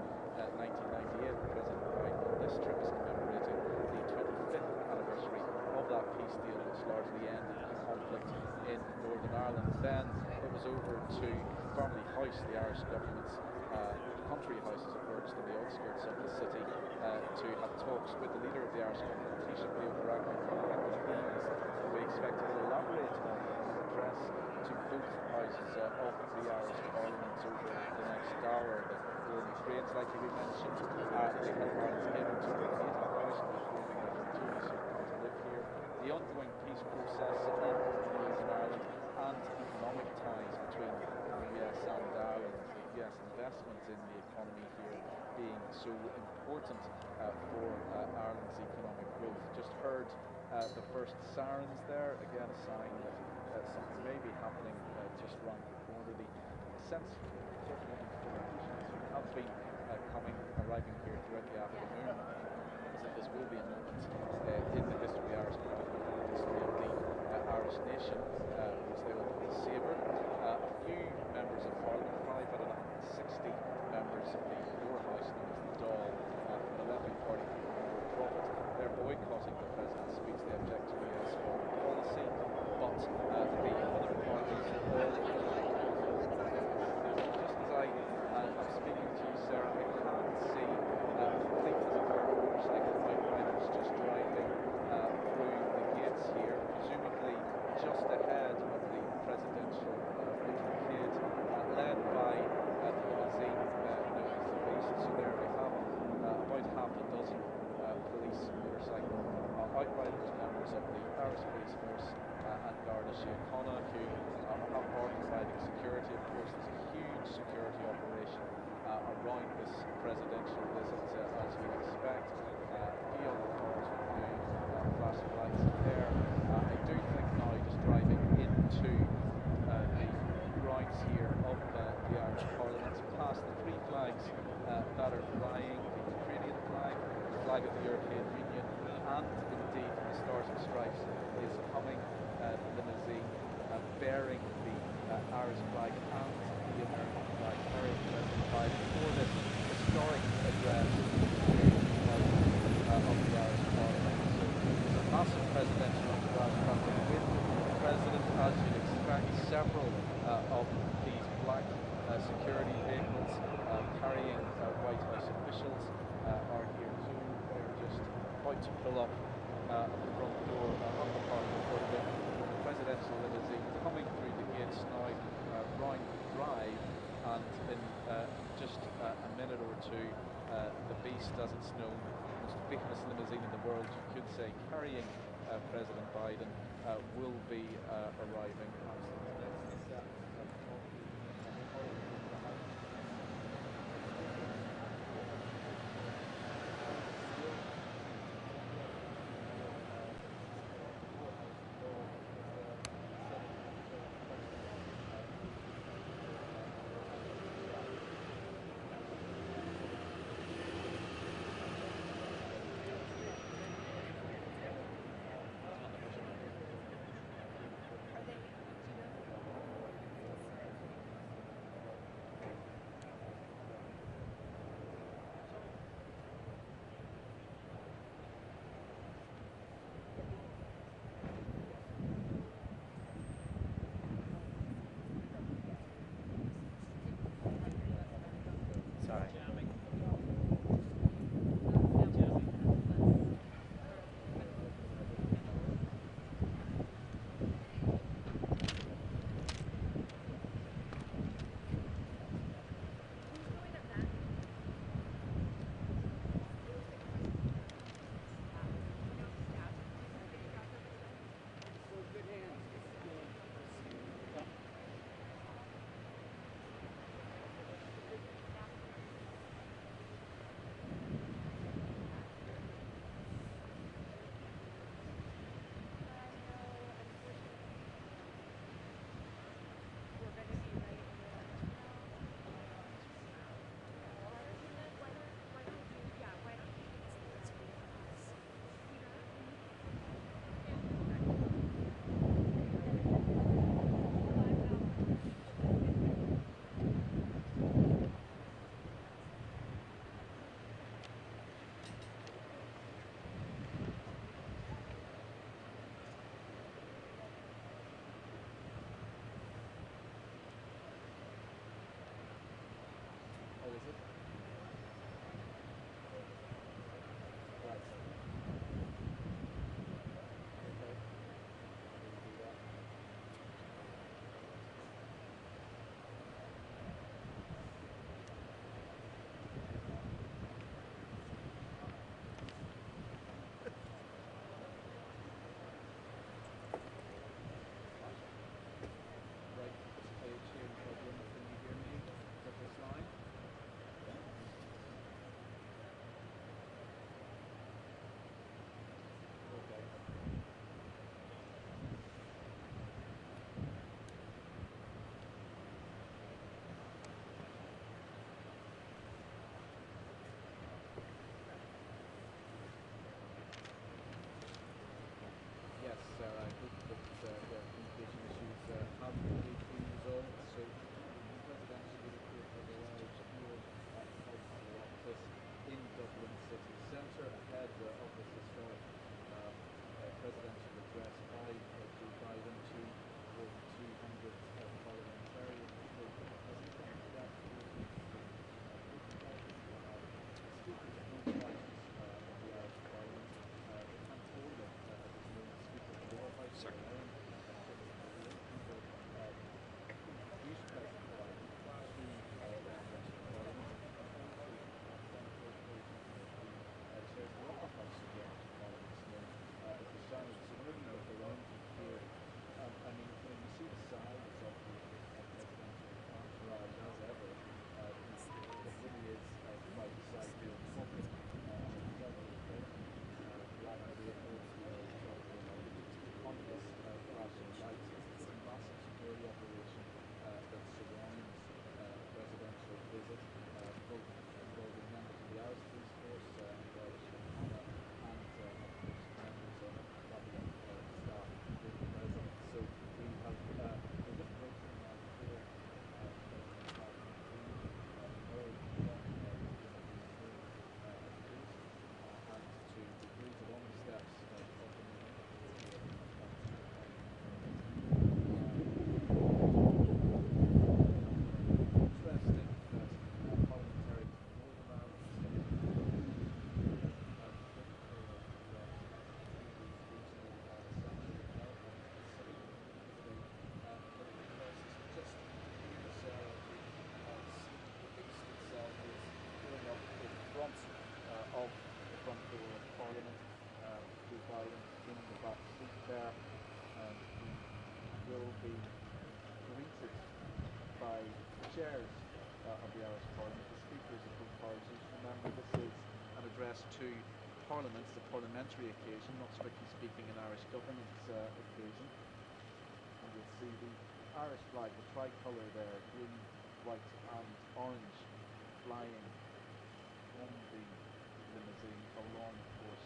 1998. President Biden on this trip is commemorating the 25th anniversary of that peace deal, which largely ended the conflict in Northern Ireland. Then it was over to Family House, the Irish government's country house, as it were, just on the outskirts of the city, to have talks with the leader of the Irish government, Varadkar, who ease the ways expected to elaborate on an address to both houses of the Irish Parliament over the next hour. The Ukraine's likely to be mentioned. The help Ireland's able to relocate 1,000 Ukrainian refugees who come to live here. The ongoing peace process in Northern Ireland and economic ties between the US and Ireland. The US investment in the economy here being so important for Ireland's economic growth. Just heard the first sirens there, again a sign that something may be happening just round the corner. The sense certainly have been arriving here throughout the afternoon is that this will be a moment in the history of the Irish Parliament, in the history of the Irish nation, which they will savour. A few members of Parliament, 560 members of the lower house known as the Dáil, from the left-wing party Profit, they're boycotting the president's speech. They object to US foreign policy, but the other parties all just as I'm speaking to you, Sarah, I can't see complete motorcycle bike riders just driving through the gates here, presumably just ahead of the presidential motorcade, led by the limousine known as the Beast. So there we have about half a dozen police motorcycle outriders, members of the Irish Police Force and Garda Síochána, who are providing security. Of course, there's a huge security operation around this presidential visit, as you'd expect. A few other cars with blue flashing lights there. I do think now, just driving into the grounds here of the Irish Parliament, past the three flags that are flying, the Ukrainian flag, the flag of the European Union, and indeed the Stars and Stripes is coming limousine bearing the Irish flag and the American flag, carrying President Biden for this historic address to of the Irish Parliament. So it's a massive presidential entourage travelling with the President, as you'd expect. Several of these black security vehicles carrying White House officials are here too. They're just about to pull up at the front door of the Parliament building. The presidential limousine coming through the gates now, round Drive, and in just a minute or two, the Beast, as it's known, most famous limousine in the world, you could say, carrying President Biden, will be arriving. chairs of the Irish Parliament, the speakers of both parties. Remember, this is an address to Parliament, the parliamentary occasion, not strictly speaking an Irish governance occasion. And you'll see the Irish flag, the tricolour there, green, white and orange, flying on the limousine, along, of course,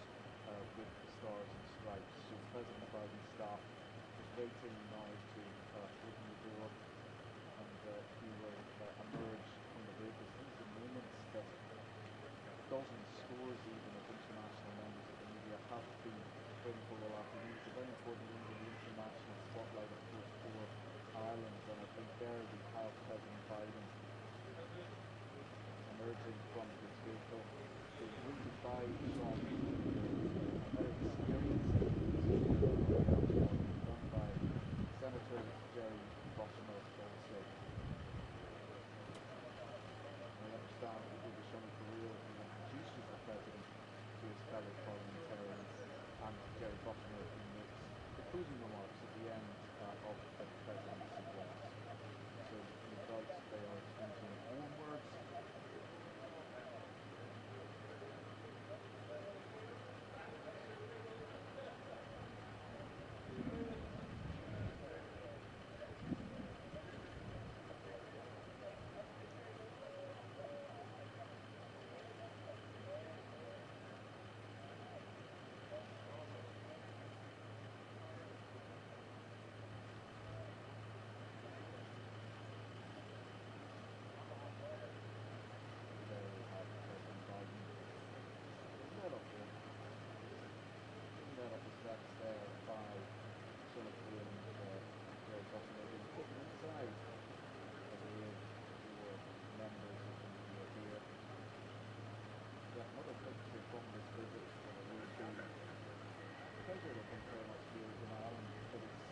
with the stars and stripes. So President Biden's staff is waiting now to open the door, and he will emerge from the vehicle. These are moments that dozens, scores even of international members of the media have been waiting for all afternoon. It's a very important one in the international spotlight, of course, for Ireland, and I think there we have President Biden emerging from his vehicle, being greeted by Sean Heaney, a very experienced done by Senator Jerry Buttigieg also. I understand it will be Sean Heaney who introduces the President to his fellow parliamentarians, and Jerry Buttigieg who makes the closing remarks at the end of the President's address. So no doubt they are thinking onwards.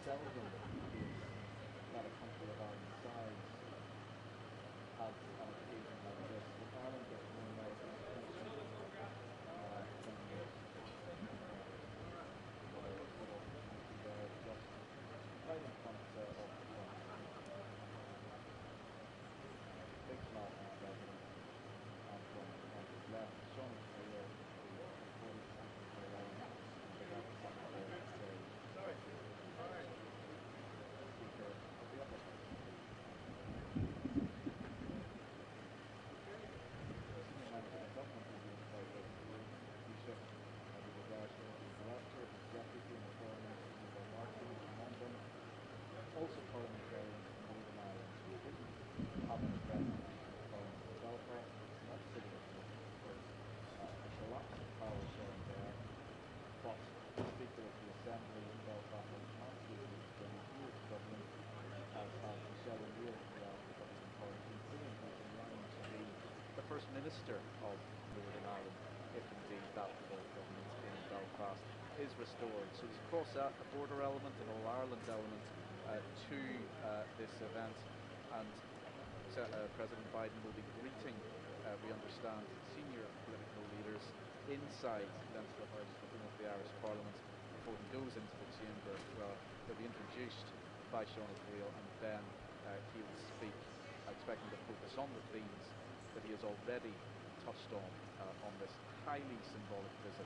Seldom is that a country of Ireland size has an occasion like this. But Ireland gets more American attention than the good opportunity there, just right in front of the front. Big smile from the President, and from his left, Sean Heaney, the 42nd for Ireland, and the Secretary of State. Also parliamentarians from Northern Ireland who didn't have an address to Parliament in Belfast, not sitting at the because there's a lot of power sharing there, but the Speaker of the Assembly in Belfast has absolutely explained here in Dublin, as has Michelle O'Neill throughout the Dublin Party, saying he's in line to be the First Minister of Northern Ireland, if indeed that devolved government in Belfast is restored. So there's a cross-border element, an all-Ireland element to this event, and President Biden will be greeting, we understand, senior political leaders inside Leinster House within the Irish Parliament before he goes into the chamber, where he'll be introduced by Sean Heaney, and then he'll speak, expecting to focus on the themes that he has already touched on this highly symbolic visit.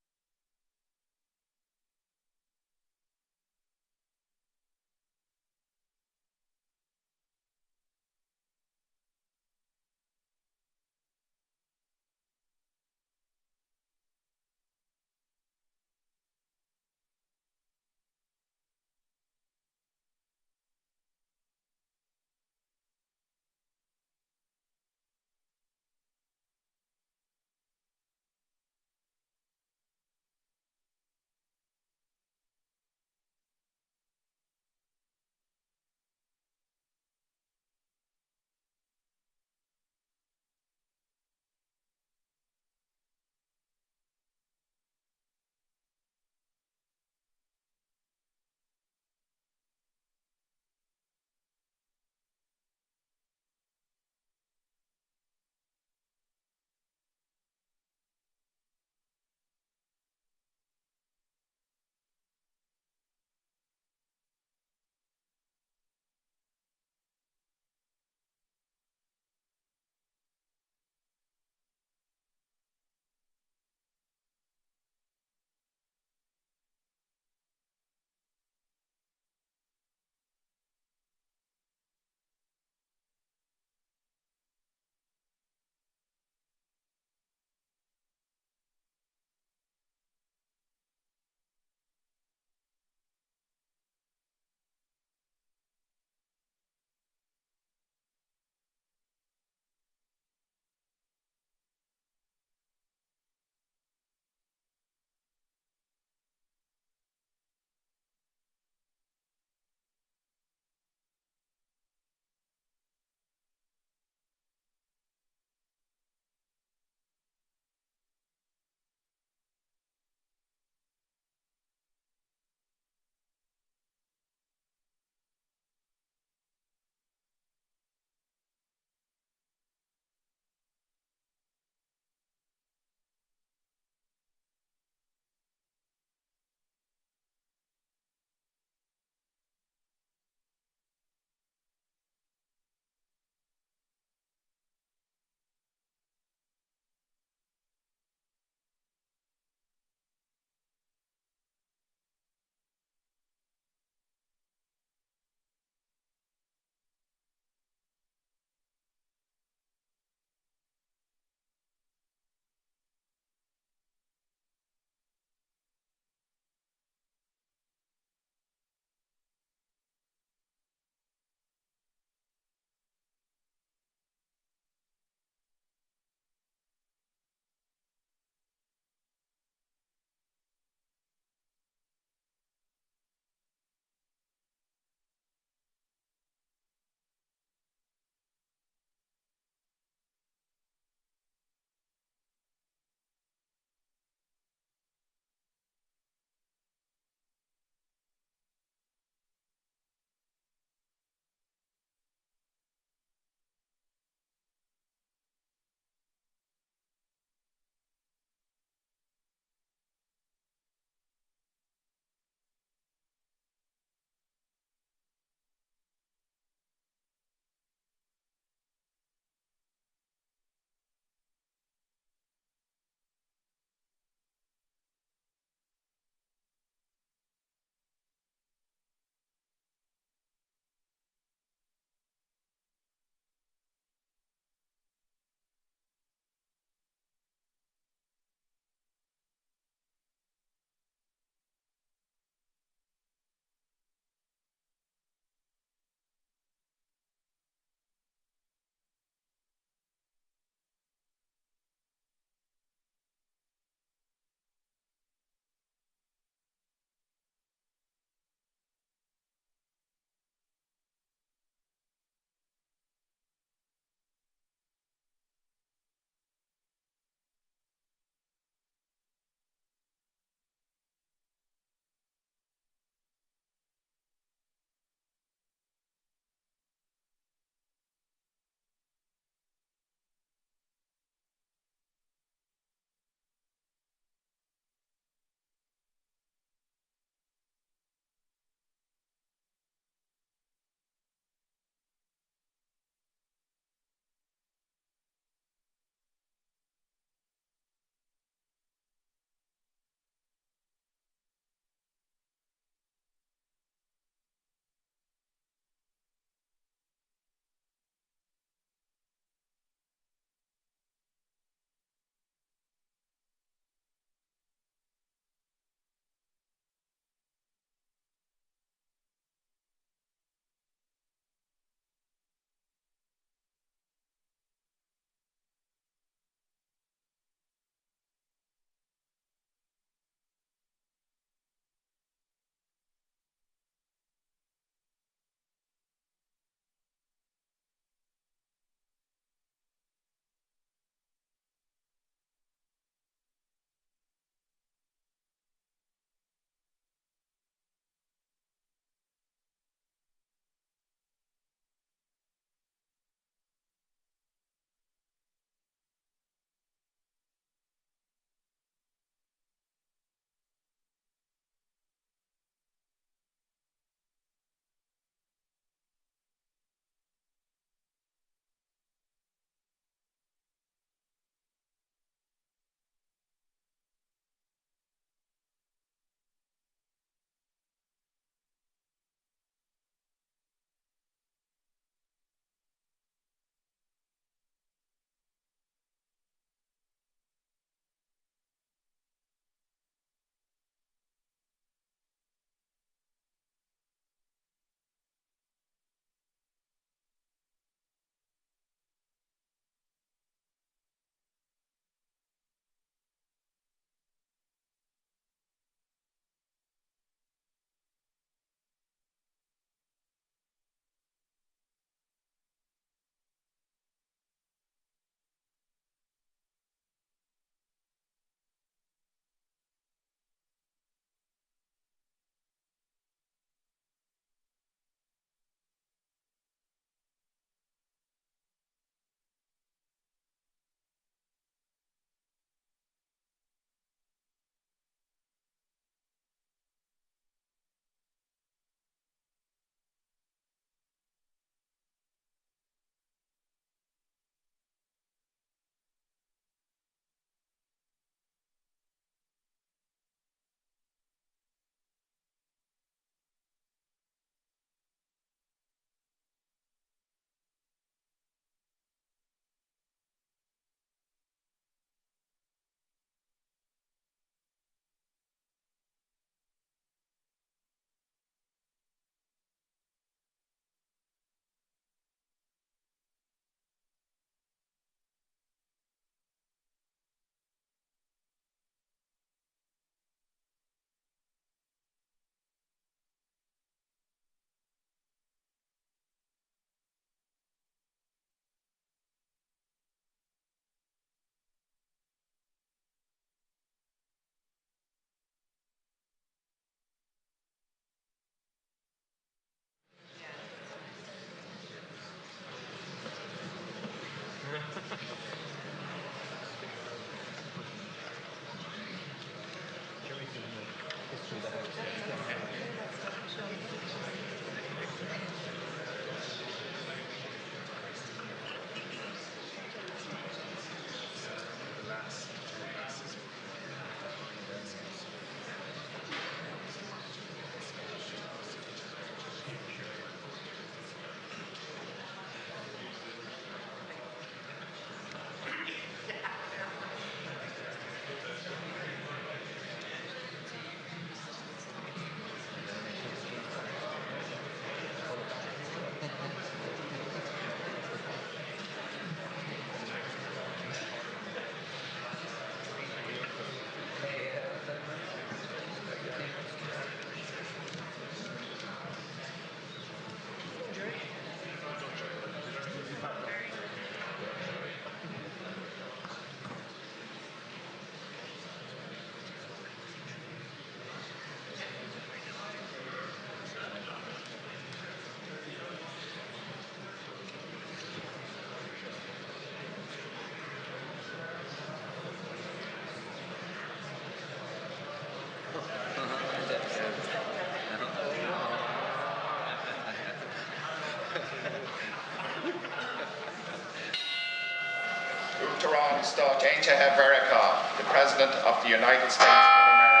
Uachtaráin Stáit Aontaithe Varadkar, the President of the United States of America.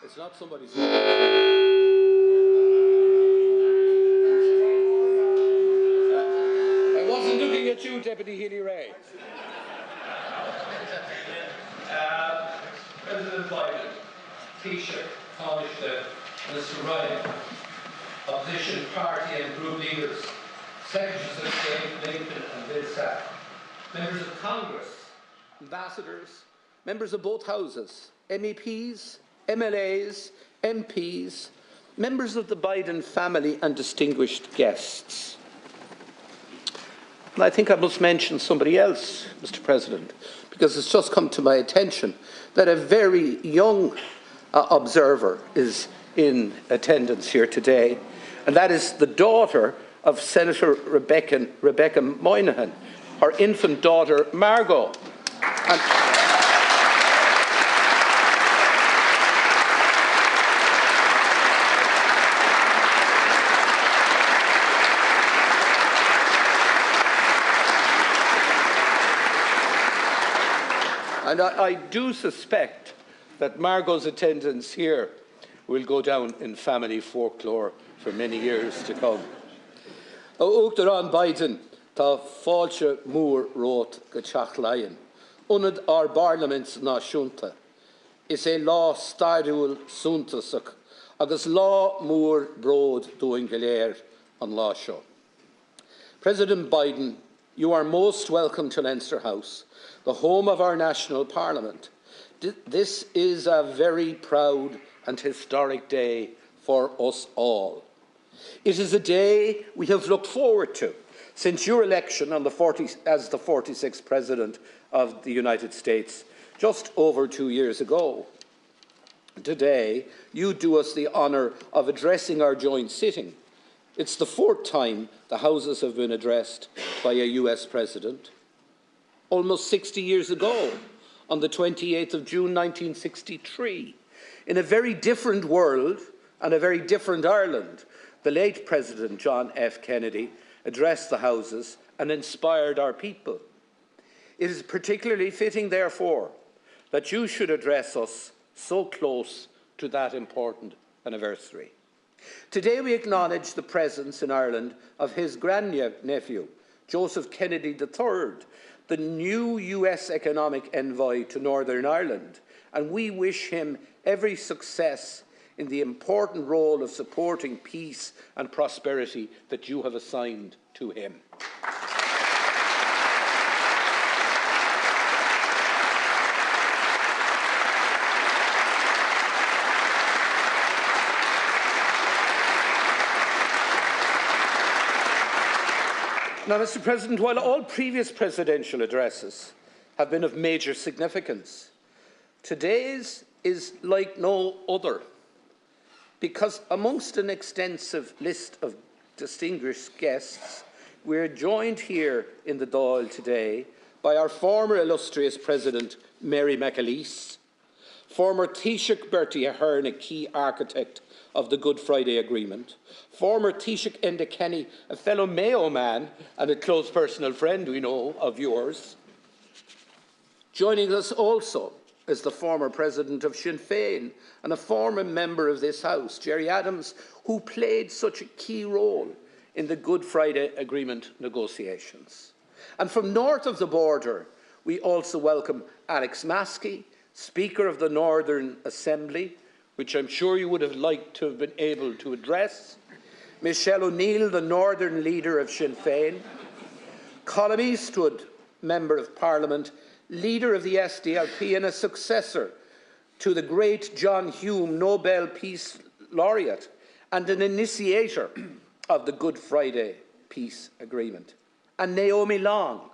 It's not somebody's fault. I wasn't looking at you, Deputy Healy-Rae. President Biden, Taoiseach, Taoiseach, Mr. Ryan, opposition party and group leaders, Secretaries of State Lincoln and Vilsack, members of Congress, ambassadors, members of both houses, MEPs, MLAs, MPs, members of the Biden family and distinguished guests. And I think I must mention somebody else, Mr. President, because it's just come to my attention that a very young observer is in attendance here today, and that is the daughter of Senator Rebecca Moynihan, her infant daughter Margot. And I do suspect that Margot's attendance here will go down in family folklore for many years to come. Uachtaráin Biden tá fáilte mór rót go teach lion. Unad our Parliaments náisiúnta. Is é lá stairiúil súntasach agus lá mór bród dúin go léir an lá seo. President Biden, you are most welcome to Leinster House, the home of our national parliament. This is a very proud and historic day for us all. It is a day we have looked forward to since your election as the 46th President of the United States just over 2 years ago. Today, you do us the honour of addressing our joint sitting. It's the 4th time the Houses have been addressed by a US President. Almost 60 years ago, on the 28th of June 1963, in a very different world and a very different Ireland, the late President John F. Kennedy addressed the Houses and inspired our people. It is particularly fitting, therefore, that you should address us so close to that important anniversary. Today we acknowledge the presence in Ireland of his grandnephew, Joseph Kennedy III, the new US economic envoy to Northern Ireland, and we wish him every success in the important role of supporting peace and prosperity that you have assigned to him. Now, Mr. President, while all previous presidential addresses have been of major significance, today's is like no other, because amongst an extensive list of distinguished guests, we are joined here in the Dáil today by our former illustrious President, Mary McAleese, former Taoiseach Bertie Ahern, a key architect of the Good Friday Agreement, former Taoiseach Enda Kenny, a fellow Mayo man and a close personal friend, we know, of yours. Joining us also is the former President of Sinn Féin and a former member of this House, Gerry Adams, who played such a key role in the Good Friday Agreement negotiations. And from north of the border, we also welcome Alex Maskey, Speaker of the Northern Assembly, which I'm sure you would have liked to have been able to address, Michelle O'Neill, the Northern Leader of Sinn Féin, Colm Eastwood, Member of Parliament, Leader of the SDLP and a successor to the great John Hume, Nobel Peace Laureate, and an initiator of the Good Friday Peace Agreement, and Naomi Long,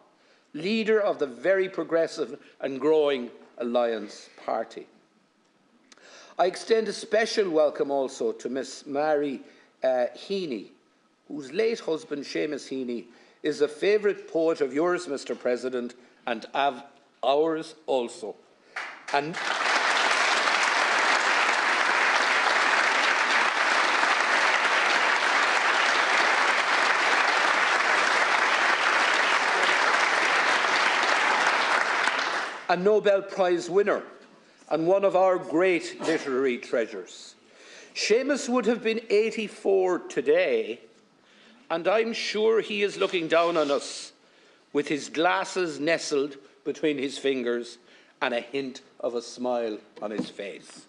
leader of the very progressive and growing Alliance Party. I extend a special welcome also to Miss Mary Heaney, whose late husband, Seamus Heaney, is a favourite poet of yours, Mr. President, and of ours also. And a Nobel Prize winner and one of our great literary treasures. Seamus would have been 84 today, and I'm sure he is looking down on us with his glasses nestled between his fingers and a hint of a smile on his face.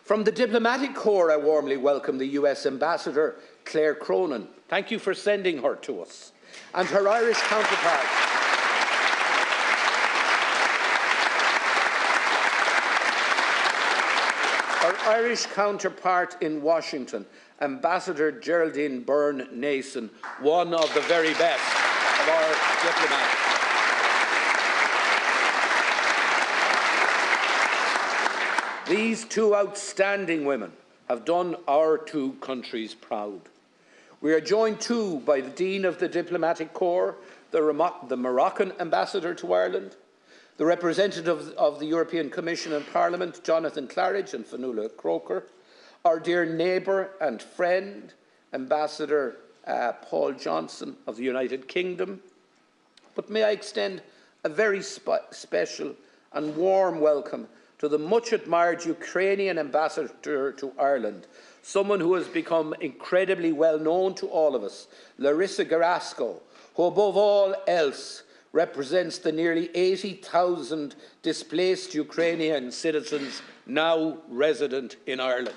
From the diplomatic corps, I warmly welcome the US Ambassador, Claire Cronin. Thank you for sending her to us. And her Irish counterpart, in Washington, Ambassador Geraldine Byrne-Nason, one of the very best of our diplomats. These two outstanding women have done our two countries proud. We are joined too by the Dean of the Diplomatic Corps, the Moroccan Ambassador to Ireland, the representative of the European Commission and Parliament, Jonathan Claridge and Fionnuala Croker, our dear neighbour and friend, Ambassador Paul Johnson of the United Kingdom. But may I extend a very special and warm welcome to the much-admired Ukrainian ambassador to Ireland, someone who has become incredibly well known to all of us, Larissa Garasko, who above all else represents the nearly 80,000 displaced Ukrainian citizens now resident in Ireland.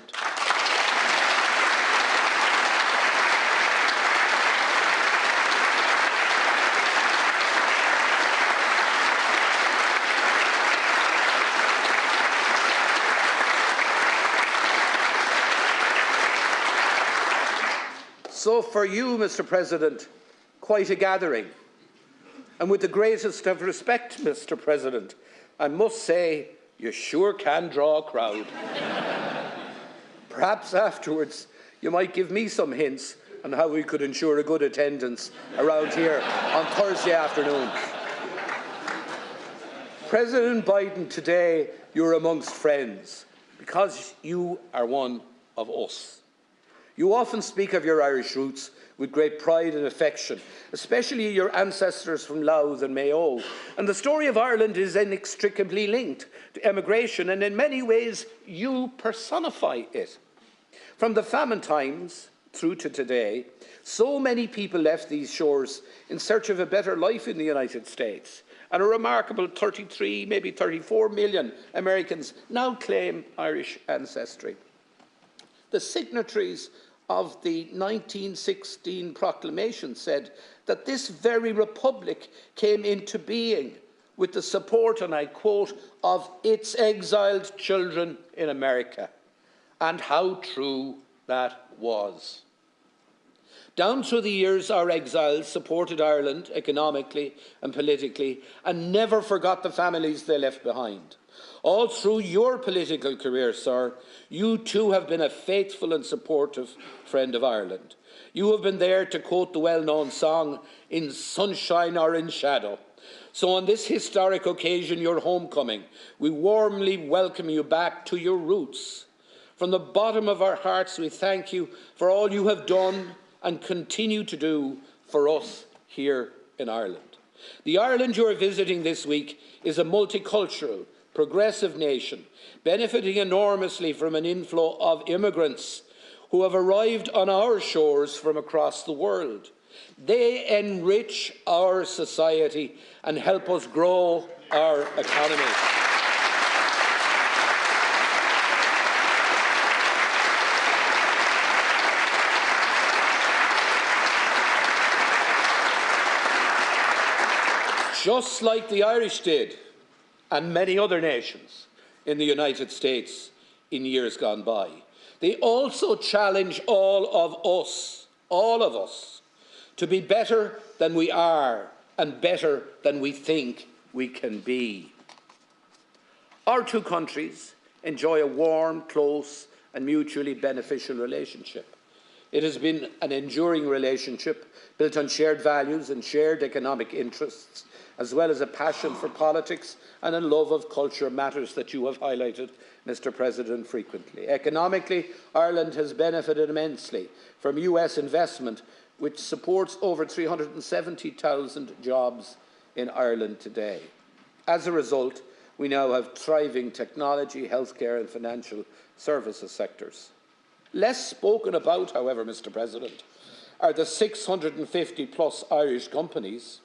So for you, Mr. President, quite a gathering. And with the greatest of respect, Mr. President, I must say you sure can draw a crowd. Perhaps afterwards you might give me some hints on how we could ensure a good attendance around here on Thursday afternoon. President Biden, today you're amongst friends because you are one of us. You often speak of your Irish roots with great pride and affection, especially your ancestors from Louth and Mayo. And the story of Ireland is inextricably linked to emigration, and in many ways you personify it. From the famine times through to today, so many people left these shores in search of a better life in the United States. And a remarkable 33, maybe 34 million Americans now claim Irish ancestry. The signatories of the 1916 proclamation said that this very republic came into being with the support, and I quote, of its exiled children in America. And how true that was. Down through the years, our exiles supported Ireland economically and politically and never forgot the families they left behind. All through your political career, sir, you too have been a faithful and supportive friend of Ireland. You have been there, to quote the well-known song, in sunshine or in shadow. So on this historic occasion, your homecoming, we warmly welcome you back to your roots. From the bottom of our hearts, we thank you for all you have done and continue to do for us here in Ireland. The Ireland you are visiting this week is a multicultural, progressive nation, benefiting enormously from an inflow of immigrants who have arrived on our shores from across the world. They enrich our society and help us grow our economy. Just like the Irish did, and many other nations in the United States in years gone by. They also challenge all of us, to be better than we are and better than we think we can be. Our two countries enjoy a warm, close and mutually beneficial relationship. It has been an enduring relationship built on shared values and shared economic interests, as well as a passion for politics and a love of culture, matters that you have highlighted, Mr. President, frequently. Economically, Ireland has benefited immensely from US investment, which supports over 370,000 jobs in Ireland today. As a result, we now have thriving technology, healthcare and financial services sectors. Less spoken about, however, Mr. President, are the 650+ Irish companies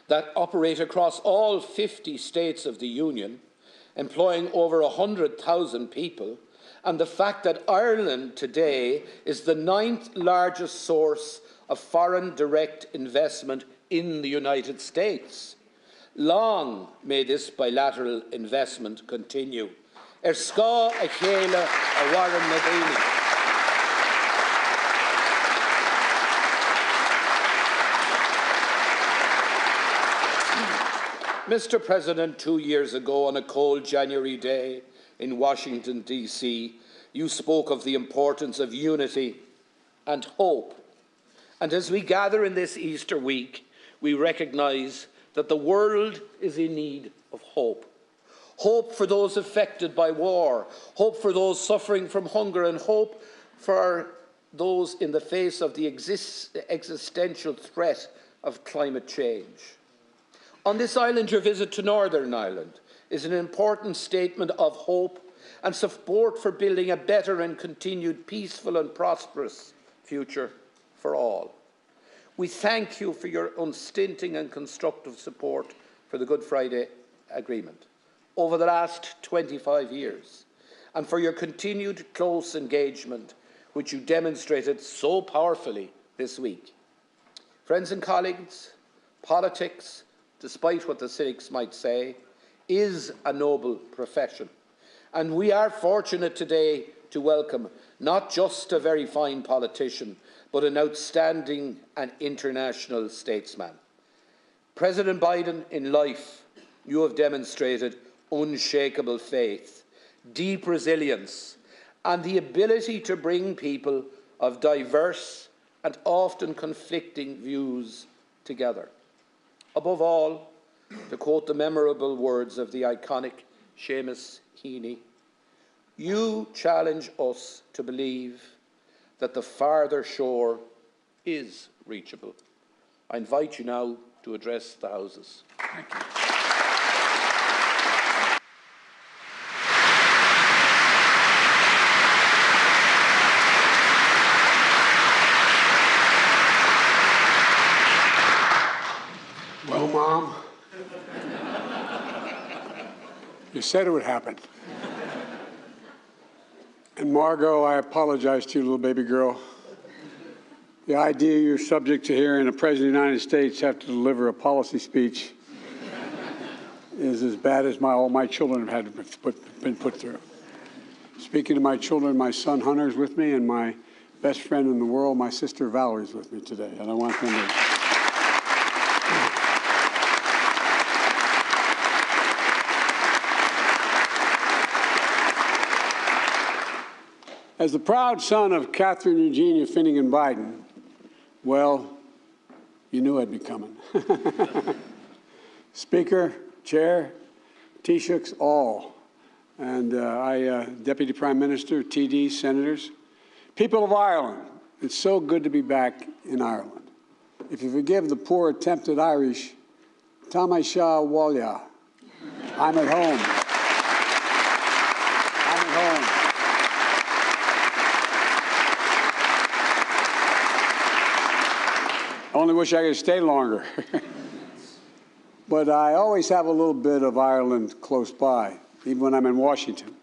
that operate across all 50 states of the Union, employing over 100,000 people, and the fact that Ireland today is the 9th largest source of foreign direct investment in the United States. Long may this bilateral investment continue. Ska a chéile a Warren Nadini. Mr. President, 2 years ago on a cold January day in Washington, D.C., you spoke of the importance of unity and hope. And as we gather in this Easter week, we recognise that the world is in need of hope. Hope for those affected by war, hope for those suffering from hunger, and hope for those in the face of the existential threat of climate change. On this island, your visit to Northern Ireland is an important statement of hope and support for building a better and continued peaceful and prosperous future for all. We thank you for your unstinting and constructive support for the Good Friday Agreement over the last 25 years, and for your continued close engagement, which you demonstrated so powerfully this week. Friends and colleagues, politics, despite what the cynics might say, is a noble profession. And we are fortunate today to welcome not just a very fine politician, but an outstanding and international statesman. President Biden, in life, you have demonstrated unshakable faith, deep resilience, and the ability to bring people of diverse and often conflicting views together. Above all, to quote the memorable words of the iconic Seamus Heaney, you challenge us to believe that the farther shore is reachable. I invite you now to address the Houses. Thank you. Well, Mom, you said it would happen. And Margot, I apologize to you, little baby girl. The idea you're subject to hearing the President of the United States have to deliver a policy speech is as bad as all my children have been put through. Speaking to my children, my son Hunter is with me, and my best friend in the world, my sister Valerie, is with me today. And I want them to... As the proud son of Catherine Eugenia Finnegan Biden, well, you knew I'd be coming. Speaker, Chair, Taoiseachs, all, and Deputy Prime Minister, TD, Senators, people of Ireland, it's so good to be back in Ireland. If you forgive the poor attempt at Irish, Tamasha Walya, I'm at home. I'm at home. I only wish I could stay longer. But I always have a little bit of Ireland close by, even when I'm in Washington.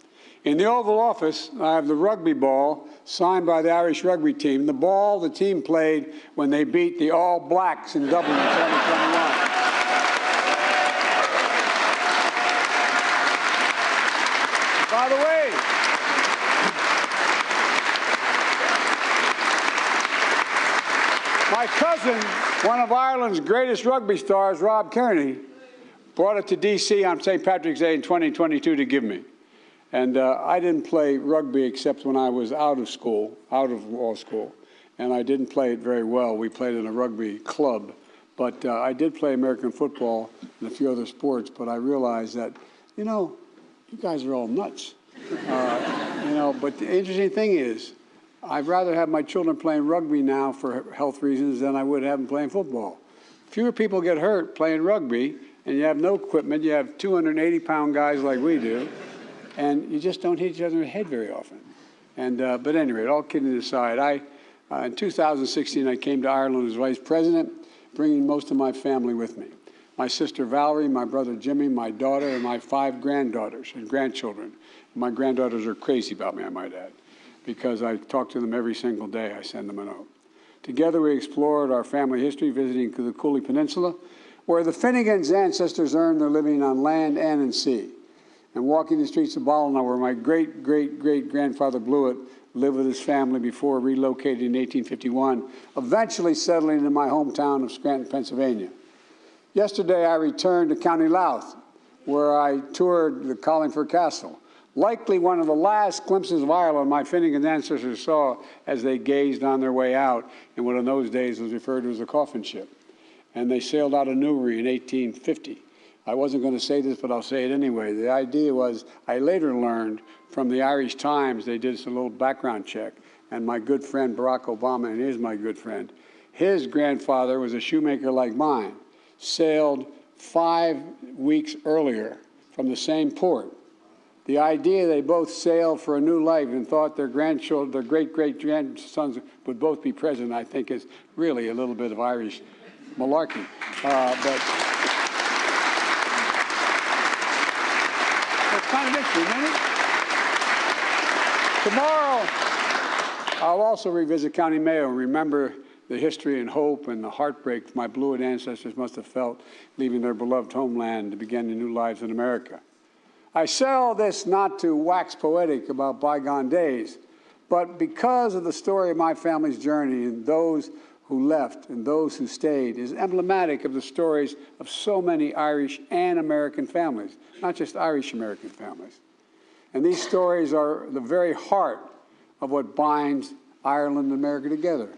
In the Oval Office, I have the rugby ball signed by the Irish rugby team, the ball the team played when they beat the All Blacks in Dublin in 2021. By the way, my cousin, one of Ireland's greatest rugby stars, Rob Kearney, brought it to D.C. on St. Patrick's Day in 2022 to give me. And I didn't play rugby except when I was out of law school, and I didn't play it very well. We played in a rugby club, but I did play American football and a few other sports, but I realized that, you know, you guys are all nuts. But the interesting thing is, I'd rather have my children playing rugby now for health reasons than I would have them playing football. Fewer people get hurt playing rugby, and you have no equipment. You have 280-pound guys like we do, and you just don't hit each other in the head very often. And but anyway, all kidding aside, in 2016 I came to Ireland as vice president, bringing most of my family with me. My sister Valerie, my brother Jimmy, my daughter, and my 5 granddaughters and grandchildren. My granddaughters are crazy about me, I might add, because I talk to them every single day. I send them a note. Together we explored our family history, visiting the Cooley Peninsula, where the Finnegans' ancestors earned their living on land and in sea, and walking the streets of Ballina, where my great-great-great-grandfather Blewett lived with his family before relocating in 1851, eventually settling in my hometown of Scranton, Pennsylvania. Yesterday I returned to County Louth, where I toured the Collingford Castle, likely one of the last glimpses of Ireland my Finnegan ancestors saw as they gazed on their way out in what in those days was referred to as a coffin ship. And they sailed out of Newry in 1850. I wasn't going to say this, but I'll say it anyway. The idea was, I later learned from the Irish Times, they did some little background check, and my good friend Barack Obama, and he is my good friend, his grandfather was a shoemaker like mine, sailed 5 weeks earlier from the same port. The idea they both sailed for a new life and thought their grandchildren, their great-great-grandsons would both be president, I think is really a little bit of Irish malarkey. But it's kind of interesting, isn't it? Tomorrow, I'll also revisit County Mayo and remember the history and hope and the heartbreak my Blewett ancestors must have felt leaving their beloved homeland to begin their new lives in America. I say all this not to wax poetic about bygone days, but because of the story of my family's journey and those who left and those who stayed is emblematic of the stories of so many Irish and American families, not just Irish-American families. And these stories are the very heart of what binds Ireland and America together.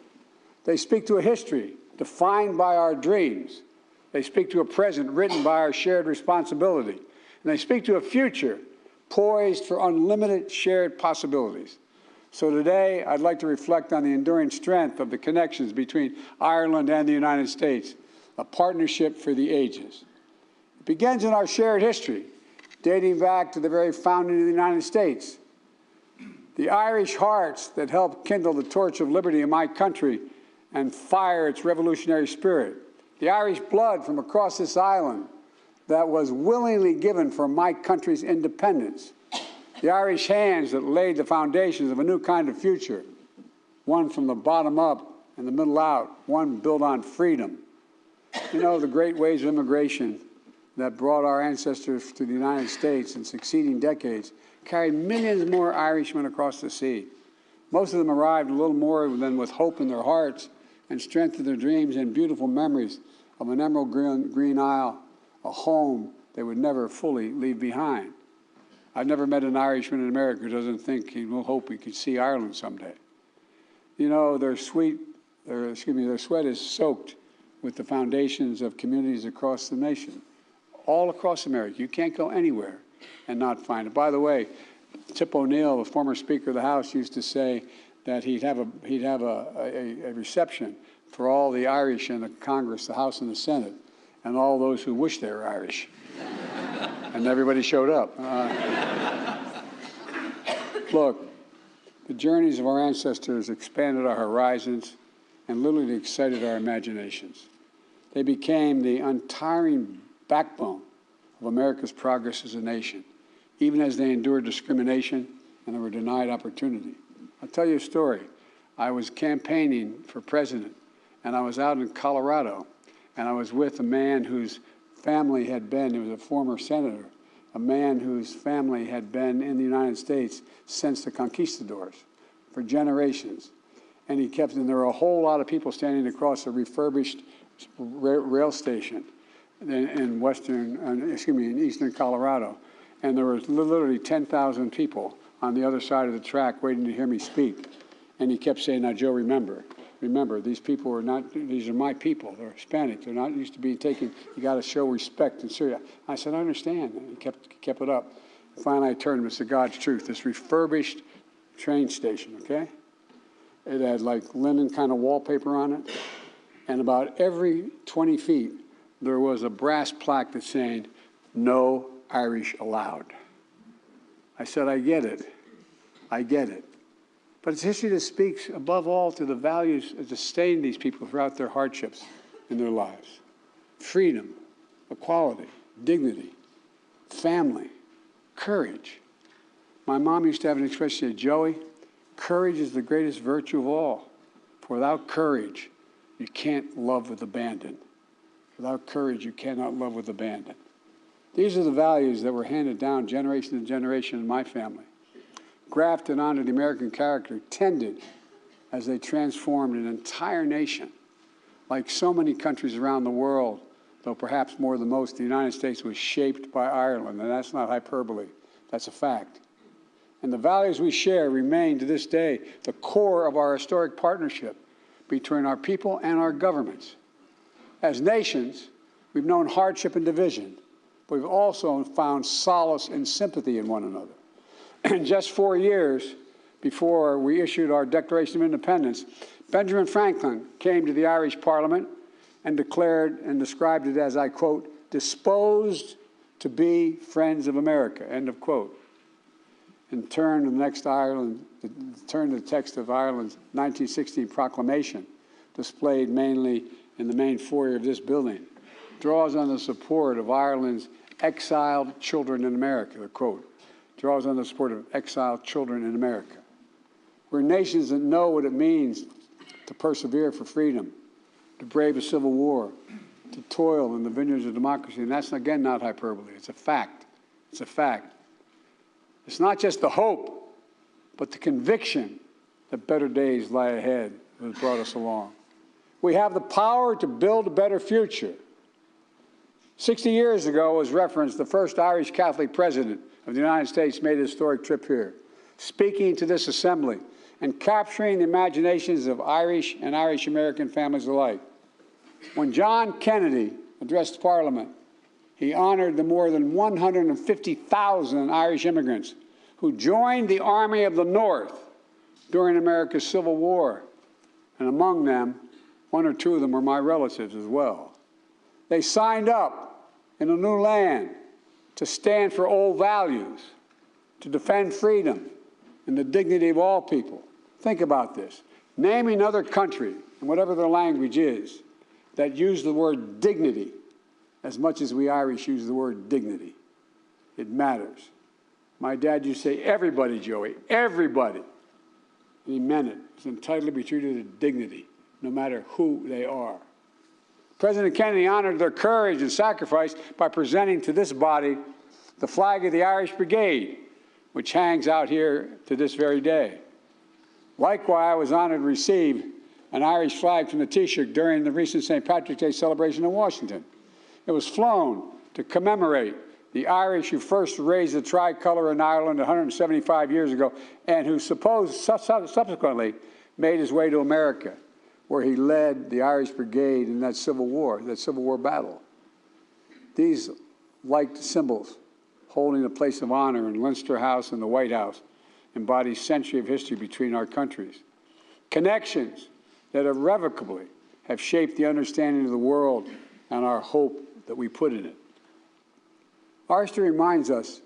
They speak to a history defined by our dreams. They speak to a present written by our shared responsibility. And they speak to a future poised for unlimited shared possibilities. So today, I'd like to reflect on the enduring strength of the connections between Ireland and the United States, a partnership for the ages. It begins in our shared history, dating back to the very founding of the United States. The Irish hearts that helped kindle the torch of liberty in my country and fire its revolutionary spirit. The Irish blood from across this island that was willingly given for my country's independence. The Irish hands that laid the foundations of a new kind of future, one from the bottom up and the middle out, one built on freedom. You know, the great waves of immigration that brought our ancestors to the United States in succeeding decades carried millions more Irishmen across the sea. Most of them arrived a little more than with hope in their hearts and strength in their dreams and beautiful memories of an emerald green isle, a home they would never fully leave behind. I've never met an Irishman in America who doesn't think he will hope he could see Ireland someday. You know, their sweat is soaked with the foundations of communities across the nation, all across America. You can't go anywhere and not find it. By the way, Tip O'Neill, the former Speaker of the House, used to say that he'd have a reception for all the Irish in the Congress, the House and the Senate, and all those who wish they were Irish. And everybody showed up. Look, the journeys of our ancestors expanded our horizons and literally excited our imaginations. They became the untiring backbone of America's progress as a nation, even as they endured discrimination and they were denied opportunity. I'll tell you a story. I was campaigning for president, and I was out in Colorado, and I was with a man whose family had been, he was a former senator, a man whose family had been in the United States since the conquistadors for generations. And he kept, and there were a whole lot of people standing across a refurbished rail station in eastern Colorado. And there was literally 10,000 people on the other side of the track waiting to hear me speak. And he kept saying, now, Joe, remember, these people are not, these are my people. They're Hispanic. They're not used to being taken. You got to show respect and serious. I said, I understand. And he kept it up. Finally, I turned to him and said, God's truth, this refurbished train station, okay? It had like linen kind of wallpaper on it. And about every 20 feet, there was a brass plaque that's saying, no Irish allowed. I said, I get it. I get it. But it's history that speaks above all to the values that sustain these people throughout their hardships in their lives. Freedom, equality, dignity, family, courage. My mom used to have an expression, say, Joey, courage is the greatest virtue of all. For without courage, you can't love with abandon. Without courage, you cannot love with abandon. These are the values that were handed down generation to generation in my family, grafted onto the American character, tended as they transformed an entire nation. Like so many countries around the world, though perhaps more than most, the United States was shaped by Ireland, and that's not hyperbole, that's a fact. And the values we share remain to this day the core of our historic partnership between our people and our governments. As nations, we've known hardship and division, but we've also found solace and sympathy in one another. And just 4 years before we issued our Declaration of Independence, Benjamin Franklin came to the Irish Parliament and declared and described it as, I quote, disposed to be friends of America, end of quote. And turned to the text of Ireland's 1916 proclamation, displayed mainly in the main foyer of this building, draws on the support of Ireland's exiled children in America, the quote, draws on the support of exiled children in America. We're nations that know what it means to persevere for freedom, to brave a civil war, to toil in the vineyards of democracy. And that's, again, not hyperbole. It's a fact. It's a fact. It's not just the hope, but the conviction that better days lie ahead that has brought us along. We have the power to build a better future. 60 years ago, as referenced, the first Irish Catholic president of the United States made a historic trip here, speaking to this assembly and capturing the imaginations of Irish and Irish-American families alike. When John Kennedy addressed Parliament, he honored the more than 150,000 Irish immigrants who joined the Army of the North during America's Civil War. And among them, 1 or 2 of them were my relatives as well. They signed up in a new land to stand for old values, to defend freedom and the dignity of all people. Think about this. Name another country, and whatever their language is, that use the word dignity as much as we Irish use the word dignity. It matters. My dad used to say, everybody, Joey, everybody. And he meant it. Is entitled to be treated with dignity, no matter who they are. President Kennedy honored their courage and sacrifice by presenting to this body the flag of the Irish Brigade, which hangs out here to this very day. Likewise, I was honored to receive an Irish flag from the Taoiseach during the recent St. Patrick's Day celebration in Washington. It was flown to commemorate the Irish who first raised the tricolour in Ireland 175 years ago, and who subsequently made his way to America, where he led the Irish Brigade in that Civil War battle. These liked symbols, holding a place of honor in Leinster House and the White House, embody a century of history between our countries. Connections that irrevocably have shaped the understanding of the world and our hope that we put in it. Our history reminds us,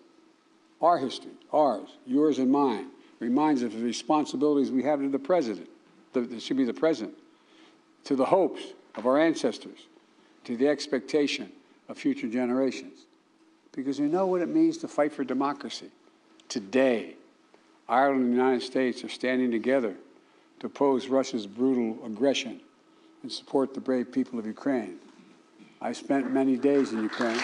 our history, ours, yours and mine, reminds us of the responsibilities we have to the president, that should be the present, to the hopes of our ancestors, to the expectation of future generations. Because we know what it means to fight for democracy. Today, Ireland and the United States are standing together to oppose Russia's brutal aggression and support the brave people of Ukraine. I spent many days in Ukraine.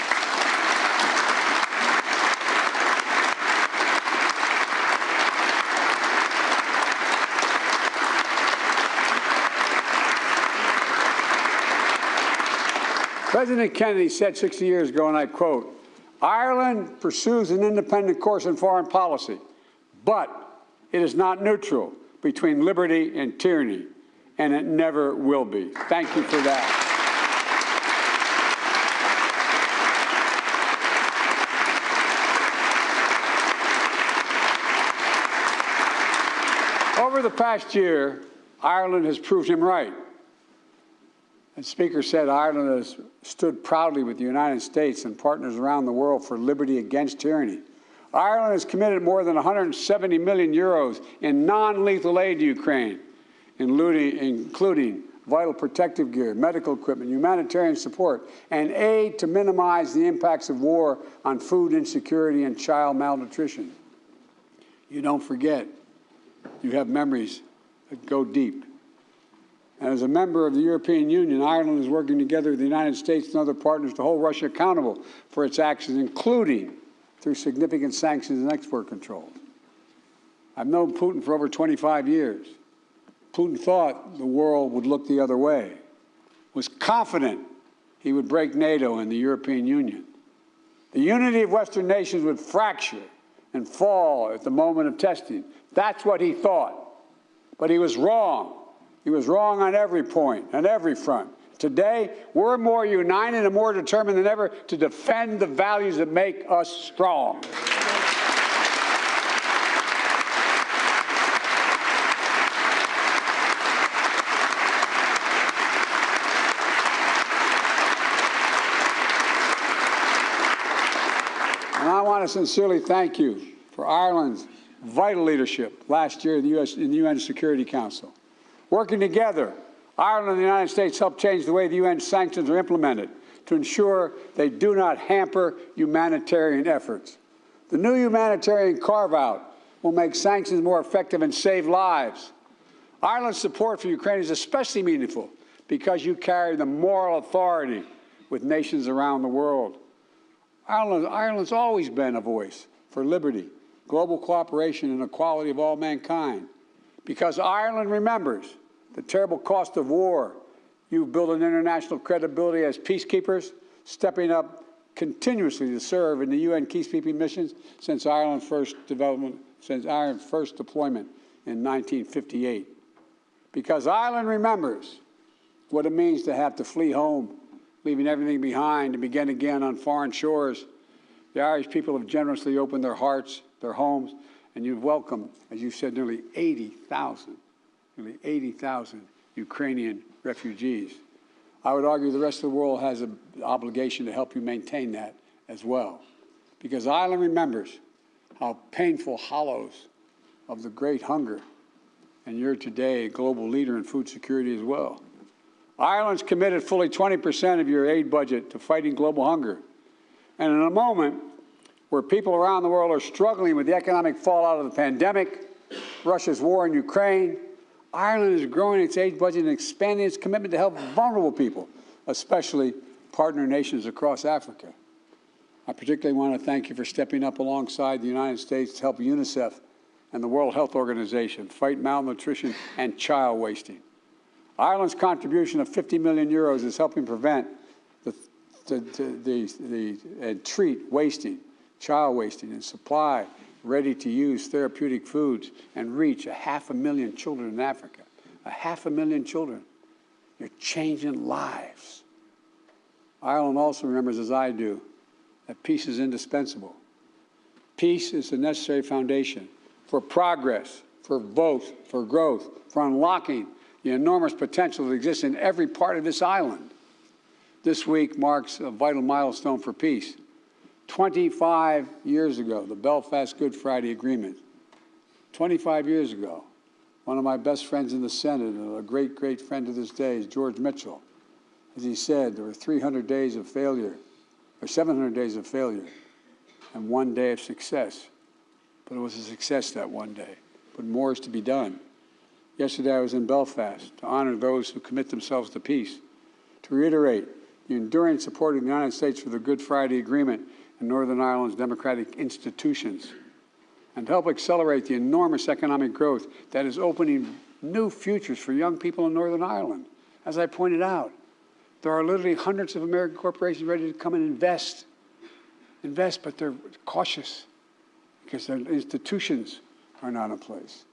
President Kennedy said 60 years ago, and I quote, "Ireland pursues an independent course in foreign policy, but it is not neutral between liberty and tyranny, and it never will be." Thank you for that. Over the past year, Ireland has proved him right. As Speaker said, Ireland has stood proudly with the United States and partners around the world for liberty against tyranny. Ireland has committed more than 170 million euros in non-lethal aid to Ukraine, including vital protective gear, medical equipment, humanitarian support, and aid to minimize the impacts of war on food insecurity and child malnutrition. You don't forget, you have memories that go deep. And as a member of the European Union, Ireland is working together with the United States and other partners to hold Russia accountable for its actions, including through significant sanctions and export controls. I've known Putin for over 25 years. Putin thought the world would look the other way, was confident he would break NATO and the European Union. The unity of Western nations would fracture and fall at the moment of testing. That's what he thought. But he was wrong. He was wrong on every point, on every front. Today, we're more united and more determined than ever to defend the values that make us strong. And I want to sincerely thank you for Ireland's vital leadership last year in the UN Security Council. Working together, Ireland and the United States helped change the way the UN sanctions are implemented to ensure they do not hamper humanitarian efforts. The new humanitarian carve-out will make sanctions more effective and save lives. Ireland's support for Ukraine is especially meaningful because you carry the moral authority with nations around the world. Ireland's always been a voice for liberty, global cooperation, and equality of all mankind. Because Ireland remembers the terrible cost of war, you've built an international credibility as peacekeepers, stepping up continuously to serve in the UN peacekeeping missions since Ireland's first deployment in 1958. Because Ireland remembers what it means to have to flee home, leaving everything behind to begin again on foreign shores. The Irish people have generously opened their hearts, their homes, and you've welcomed, as you said, nearly 80,000 Ukrainian refugees. I would argue the rest of the world has an obligation to help you maintain that as well. Because Ireland remembers how painful hollows of the great hunger, and you're today a global leader in food security as well. Ireland's committed fully 20% of your aid budget to fighting global hunger. And in a moment where people around the world are struggling with the economic fallout of the pandemic, Russia's war in Ukraine, Ireland is growing its aid budget and expanding its commitment to help vulnerable people, especially partner nations across Africa. I particularly want to thank you for stepping up alongside the United States to help UNICEF and the World Health Organization fight malnutrition and child wasting. Ireland's contribution of 50 million euros is helping prevent the and treat wasting, child wasting, and supply ready-to-use therapeutic foods and reach 500,000 children in Africa. 500,000 children. You're changing lives. Ireland also remembers, as I do, that peace is indispensable. Peace is the necessary foundation for progress, for growth, for unlocking the enormous potential that exists in every part of this island. This week marks a vital milestone for peace. 25 years ago, the Belfast Good Friday Agreement. 25 years ago, one of my best friends in the Senate, and a great, great friend to this day, is George Mitchell. As he said, there were 300 days of failure, or 700 days of failure, and 1 day of success. But it was a success that one day. But more is to be done. Yesterday I was in Belfast to honor those who commit themselves to peace, to reiterate the enduring support of the United States for the Good Friday Agreement and Northern Ireland's democratic institutions, and help accelerate the enormous economic growth that is opening new futures for young people in Northern Ireland. As I pointed out, there are literally hundreds of American corporations ready to come and invest, but they're cautious because their institutions are not in place.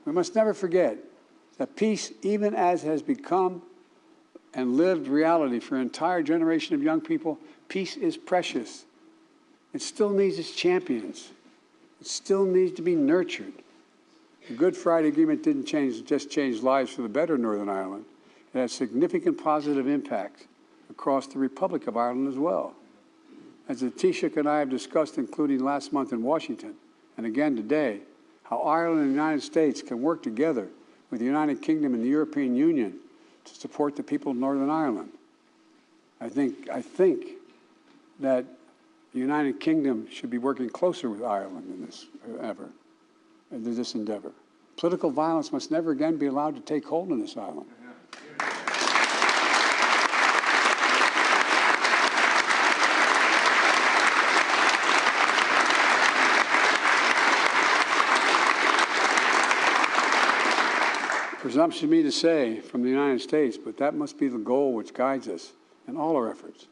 We must never forget that peace, even as has become and lived reality for an entire generation of young people, peace is precious. It still needs its champions. It still needs to be nurtured. The Good Friday Agreement didn't just change lives for the better in Northern Ireland. It had significant positive impact across the Republic of Ireland as well. As the Taoiseach and I have discussed, including last month in Washington, and again today, how Ireland and the United States can work together with the United Kingdom and the European Union to support the people of Northern Ireland. I think that the United Kingdom should be working closer with Ireland in this endeavor. Political violence must never again be allowed to take hold in this island. Presumption of me to say from the United States, but that must be the goal which guides us in all our efforts.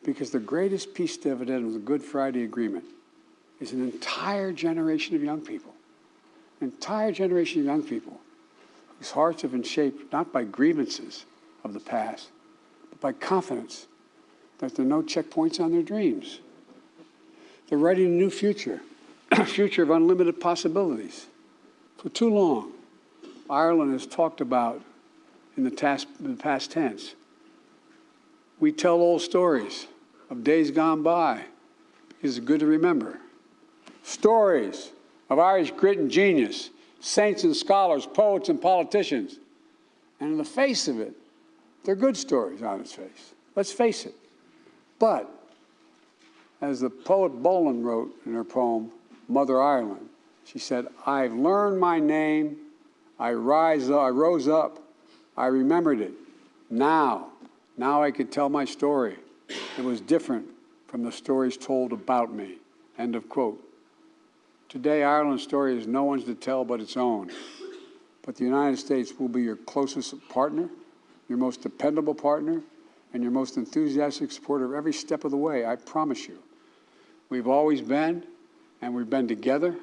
Because the greatest peace dividend of the Good Friday Agreement is an entire generation of young people, whose hearts have been shaped not by grievances of the past, but by confidence that there are no checkpoints on their dreams. They're writing a new future, a future of unlimited possibilities. For too long, Ireland has talked about in the past tense. We tell old stories of days gone by because it's good to remember. Stories of Irish grit and genius, saints and scholars, poets and politicians. And in the face of it, they're good stories on its face. Let's face it. But, as the poet Boland wrote in her poem, Mother Ireland, she said, I've learned my name, I rose up, I remembered it. Now I could tell my story. It was different from the stories told about me. End of quote. Today, Ireland's story is no one's to tell but its own. But the United States will be your closest partner, your most dependable partner, and your most enthusiastic supporter every step of the way, I promise you. We've always been, and we've been together,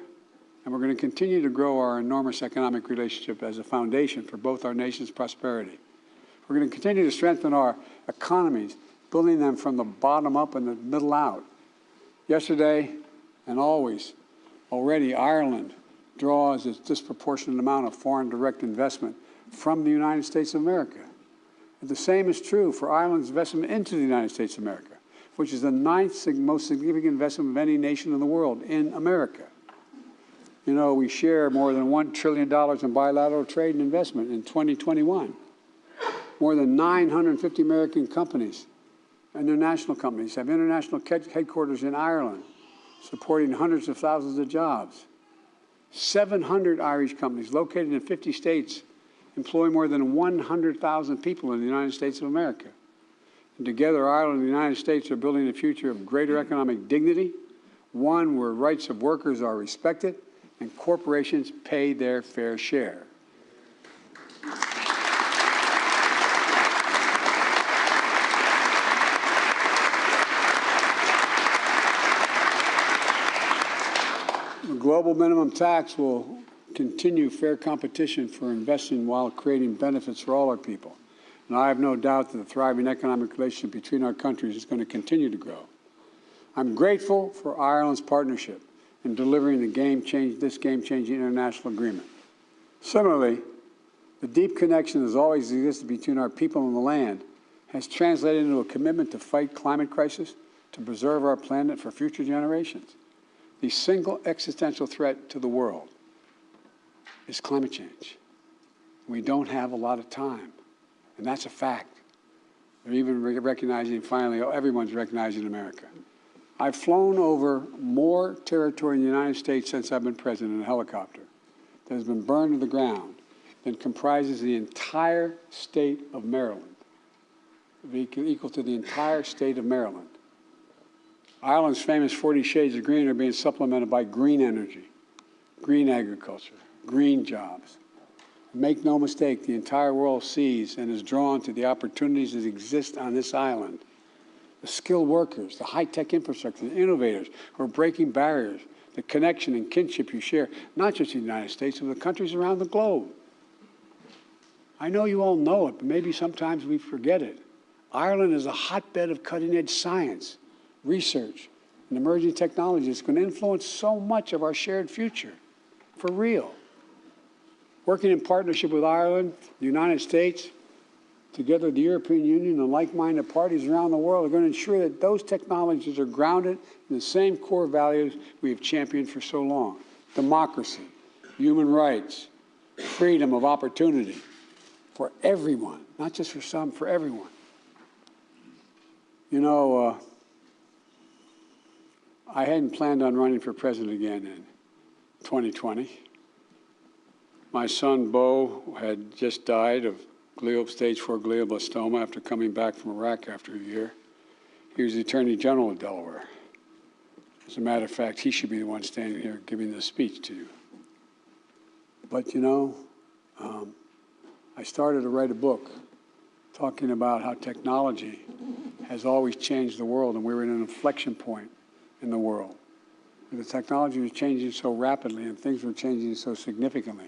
and we're going to continue to grow our enormous economic relationship as a foundation for both our nation's prosperity. We're going to continue to strengthen our economies, building them from the bottom up and the middle out. Yesterday and already Ireland draws a disproportionate amount of foreign direct investment from the United States of America. And the same is true for Ireland's investment into the United States of America, which is the ninth most significant investment of any nation in the world in America. You know, we share more than $1 trillion in bilateral trade and investment in 2021. More than 950 American companies, international companies, have international headquarters in Ireland, supporting hundreds of thousands of jobs. 700 Irish companies located in 50 states employ more than 100,000 people in the United States of America. And together, Ireland and the United States are building a future of greater economic dignity, one where rights of workers are respected and corporations pay their fair share. global minimum tax will continue fair competition for investing while creating benefits for all our people. And I have no doubt that the thriving economic relationship between our countries is going to continue to grow. I'm grateful for Ireland's partnership in delivering this game-changing international agreement. Similarly, the deep connection that has always existed between our people and the land has translated into a commitment to fight climate crisis, to preserve our planet for future generations. The single existential threat to the world is climate change. We don't have a lot of time, and that's a fact. They're even recognizing, finally, everyone's recognizing America. I've flown over more territory in the United States since I've been president in a helicopter that has been burned to the ground than comprises the entire state of Maryland, equal to the entire state of Maryland. Ireland's famous 40 shades of green are being supplemented by green energy, green agriculture, green jobs. Make no mistake, the entire world sees and is drawn to the opportunities that exist on this island. The skilled workers, the high-tech infrastructure, the innovators who are breaking barriers, the connection and kinship you share, not just in the United States, but with countries around the globe. I know you all know it, but maybe sometimes we forget it. Ireland is a hotbed of cutting-edge science, research, and emerging technology that's going to influence so much of our shared future, for real. Working in partnership with Ireland, the United States, together with the European Union and like-minded parties around the world are going to ensure that those technologies are grounded in the same core values we have championed for so long: democracy, human rights, freedom of opportunity for everyone, not just for some, for everyone. You know, I hadn't planned on running for president again in 2020. My son, Beau, had just died of stage 4 glioblastoma after coming back from Iraq after a year. He was the Attorney General of Delaware. As a matter of fact, he should be the one standing here giving this speech to you. But, you know, I started to write a book talking about how technology has always changed the world, and we were at an inflection point in the world. The technology was changing so rapidly and things were changing so significantly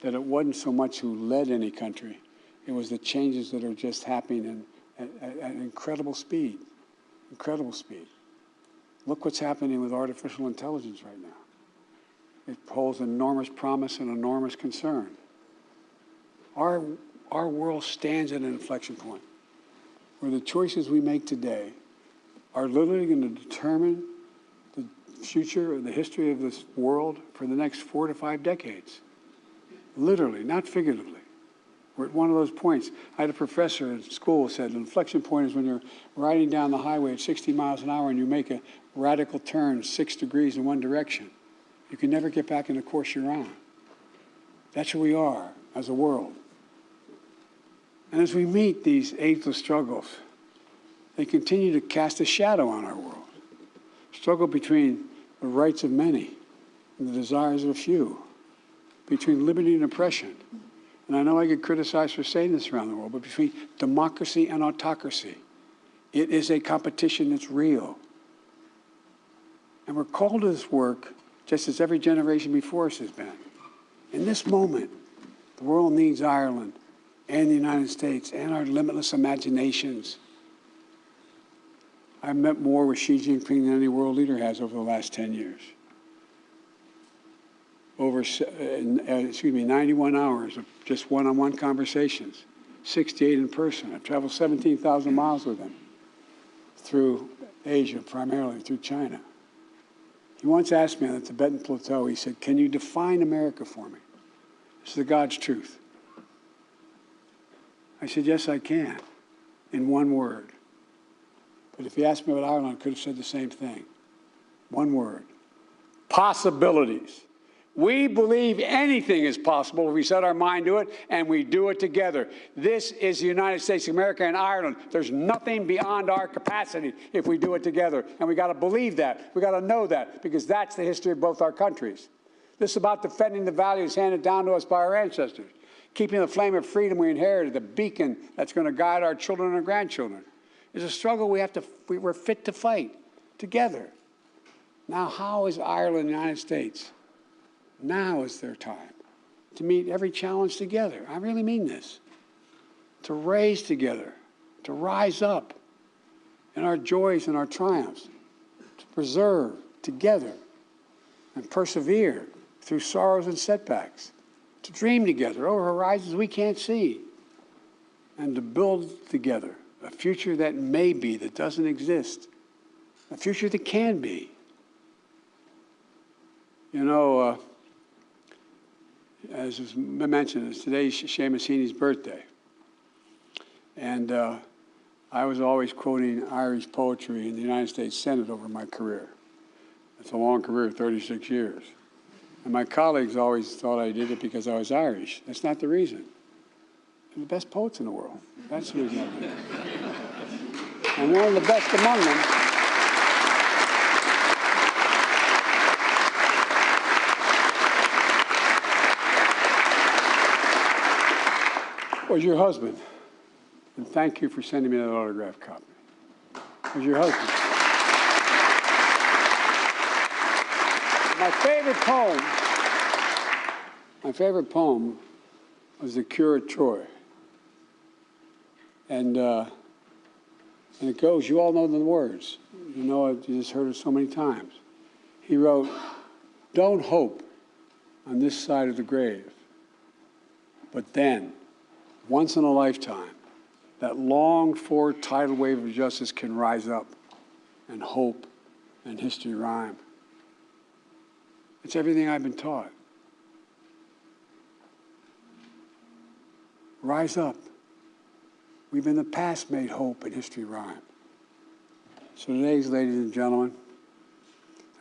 that it wasn't so much who led any country, it was the changes that are just happening at incredible speed, incredible speed. Look what's happening with artificial intelligence right now. It holds enormous promise and enormous concern. Our world stands at an inflection point where the choices we make today are literally going to determine the future or the history of this world for the next 4 to 5 decades. Literally, not figuratively. We're at one of those points. I had a professor at school who said an inflection point is when you're riding down the highway at 60 miles an hour and you make a radical turn 6 degrees in one direction. You can never get back in the course you're on. That's where we are as a world. And as we meet these ageless struggles, they continue to cast a shadow on our world. Struggle between the rights of many and the desires of a few, between liberty and oppression. And I know I get criticized for saying this around the world, but between democracy and autocracy. It is a competition that's real. And we're called to this work just as every generation before us has been. In this moment, the world needs Ireland and the United States and our limitless imaginations. I've met more with Xi Jinping than any world leader has over the last 10 years. Over 91 hours of just one-on-one conversations, 68 in person. I've traveled 17,000 miles with him through Asia, primarily through China. He once asked me on the Tibetan Plateau, he said, "Can you define America for me?" This is the God's truth. I said, "Yes, I can, in one word." But if he asked me about Ireland, I could have said the same thing. One word: possibilities. We believe anything is possible if we set our mind to it and we do it together. This is the United States of America and Ireland. There's nothing beyond our capacity if we do it together. And we got to believe that. We got to know that, because that's the history of both our countries. This is about defending the values handed down to us by our ancestors, keeping the flame of freedom we inherited, the beacon that's going to guide our children and grandchildren. It's a struggle we're fit to fight together. Now, how is Ireland and the United States? Now is their time to meet every challenge together. I really mean this. To raise together, to rise up in our joys and our triumphs, to preserve together and persevere through sorrows and setbacks, to dream together over horizons we can't see, and to build together a future that may be, that doesn't exist, a future that can be. You know, as was mentioned, today's Seamus Heaney's birthday. And I was always quoting Irish poetry in the United States Senate over my career. It's a long career, 36 years. And my colleagues always thought I did it because I was Irish. That's not the reason. They're the best poets in the world. That's the reason I did it. And one of the best among them was your husband. And thank you for sending me that autographed copy. It was your husband. My favorite poem was The Cure at Troy. And it goes, you all know the words. You know it, you just heard it so many times. He wrote, "Don't hope on this side of the grave, but then, once in a lifetime, that longed-for tidal wave of justice can rise up, and hope and history rhyme." It's everything I've been taught. Rise up. We've in the past made hope and history rhyme. So today, ladies and gentlemen,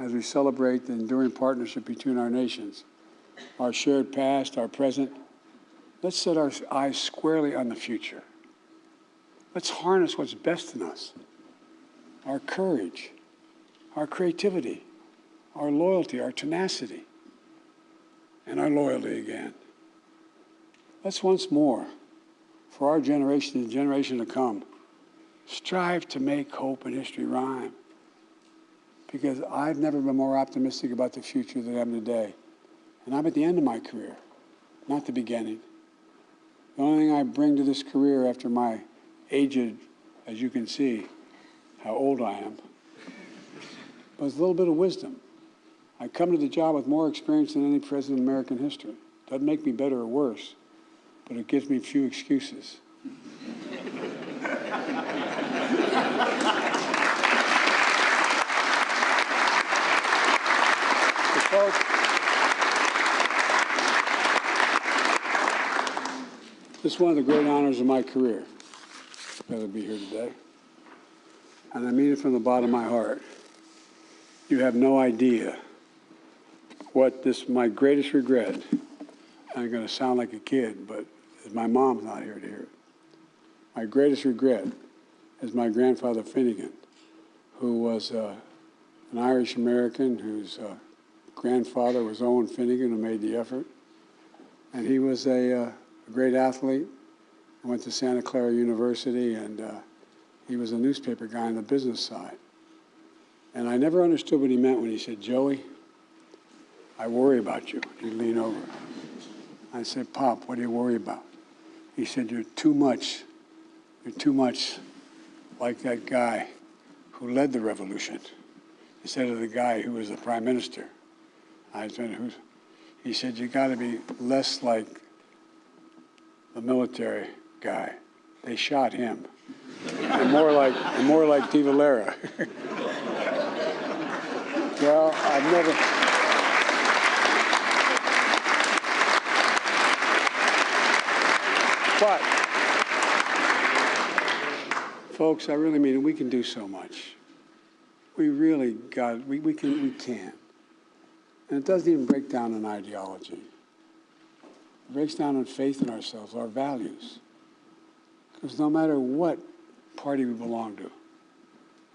as we celebrate the enduring partnership between our nations, our shared past, our present, let's set our eyes squarely on the future. Let's harness what's best in us, our courage, our creativity, our loyalty, our tenacity, and our loyalty again. Let's once more, for our generation and the generation to come, strive to make hope and history rhyme. Because I've never been more optimistic about the future than I am today. And I'm at the end of my career, not the beginning. The only thing I bring to this career after my aged, as you can see, how old I am, was a little bit of wisdom. I come to the job with more experience than any president in American history. Doesn't make me better or worse, but it gives me few excuses. Folks, this is one of the great honors of my career, to be here today. And I mean it from the bottom of my heart. You have no idea what my greatest regret, I'm going to sound like a kid, but my mom's not here to hear it. My greatest regret is my grandfather Finnegan, who was an Irish-American whose grandfather was Owen Finnegan, who made the effort. And he was a great athlete. He went to Santa Clara University, and he was a newspaper guy on the business side. And I never understood what he meant when he said, "Joey, I worry about you." He'd lean over. I said, "Pop, what do you worry about?" He said, you're too much like that guy who led the revolution instead of the guy who was the prime minister. I said, he said, you got to be less like the military guy. They shot him. and more like De Valera. Well, I've never... But, folks, I really mean it. We can do so much. We really got, we can. And it doesn't even break down in ideology. It breaks down in faith in ourselves, our values. Because no matter what party we belong to,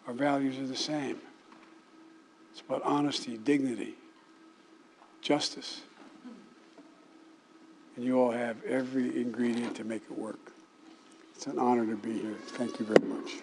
our values are the same. It's about honesty, dignity, justice. And you all have every ingredient to make it work. It's an honor to be here. Thank you very much.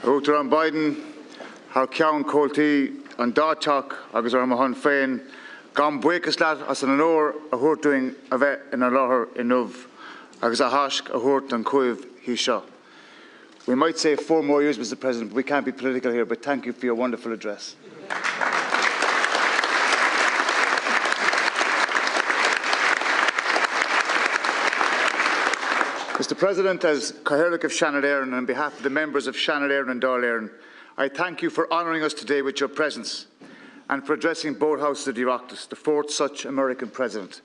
Ulster Biden, har ceann cóiltí an dáteach agus ar mahan féin, gan buchas leat as an óir a thuirtuing a bheith in a láthair in numh, agus a haisc a thuirt an cuimh hí seo. We might say 4 more years, Mr. President, but we can't be political here, but thank you for your wonderful address. Mr. President, as Cathaoirleach of Shannon Éireann, and on behalf of the members of Shannon Éireann and Dáil Éireann, I thank you for honouring us today with your presence and for addressing both houses of the Oireachtas, the 4th such American president.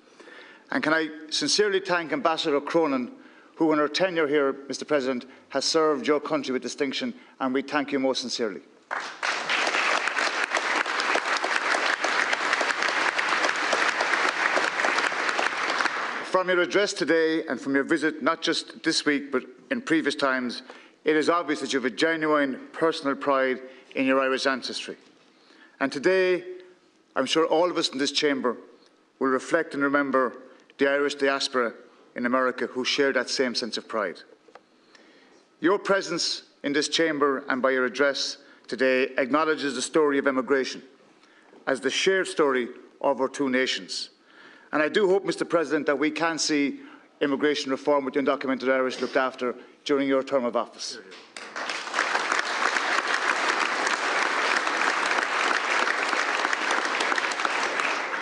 And can I sincerely thank Ambassador Cronin, who in her tenure here, Mr. President, has served your country with distinction, and we thank you most sincerely. From your address today and from your visit, not just this week but in previous times, it is obvious that you have a genuine personal pride in your Irish ancestry. And today, I'm sure all of us in this chamber will reflect and remember the Irish diaspora in America who share that same sense of pride. Your presence in this chamber and by your address today acknowledges the story of emigration as the shared story of our two nations. And I do hope, Mr. President, that we can see immigration reform with the undocumented Irish looked after during your term of office.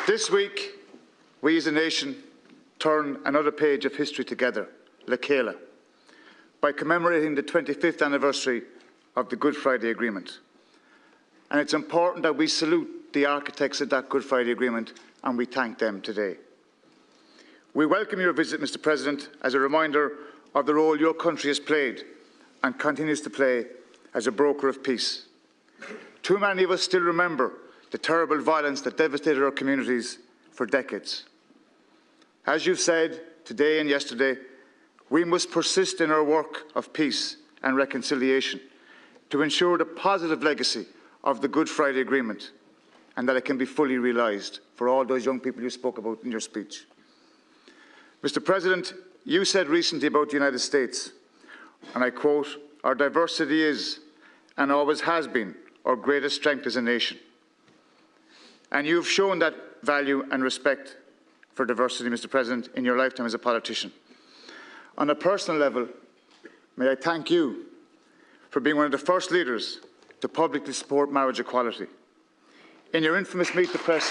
This week, we as a nation turn another page of history together, Lekela, by commemorating the 25th anniversary of the Good Friday Agreement. And it's important that we salute the architects of that Good Friday Agreement, and we thank them today. We welcome your visit, Mr. President, as a reminder of the role your country has played and continues to play as a broker of peace. Too many of us still remember the terrible violence that devastated our communities for decades. As you've said today and yesterday, we must persist in our work of peace and reconciliation to ensure the positive legacy of the Good Friday Agreement and that it can be fully realised for all those young people you spoke about in your speech. Mr. President, you said recently about the United States, and I quote, "Our diversity is and always has been our greatest strength as a nation." And you've shown that value and respect for diversity, Mr. President, in your lifetime as a politician. On a personal level, may I thank you for being one of the first leaders to publicly support marriage equality. In your infamous Meet the Press,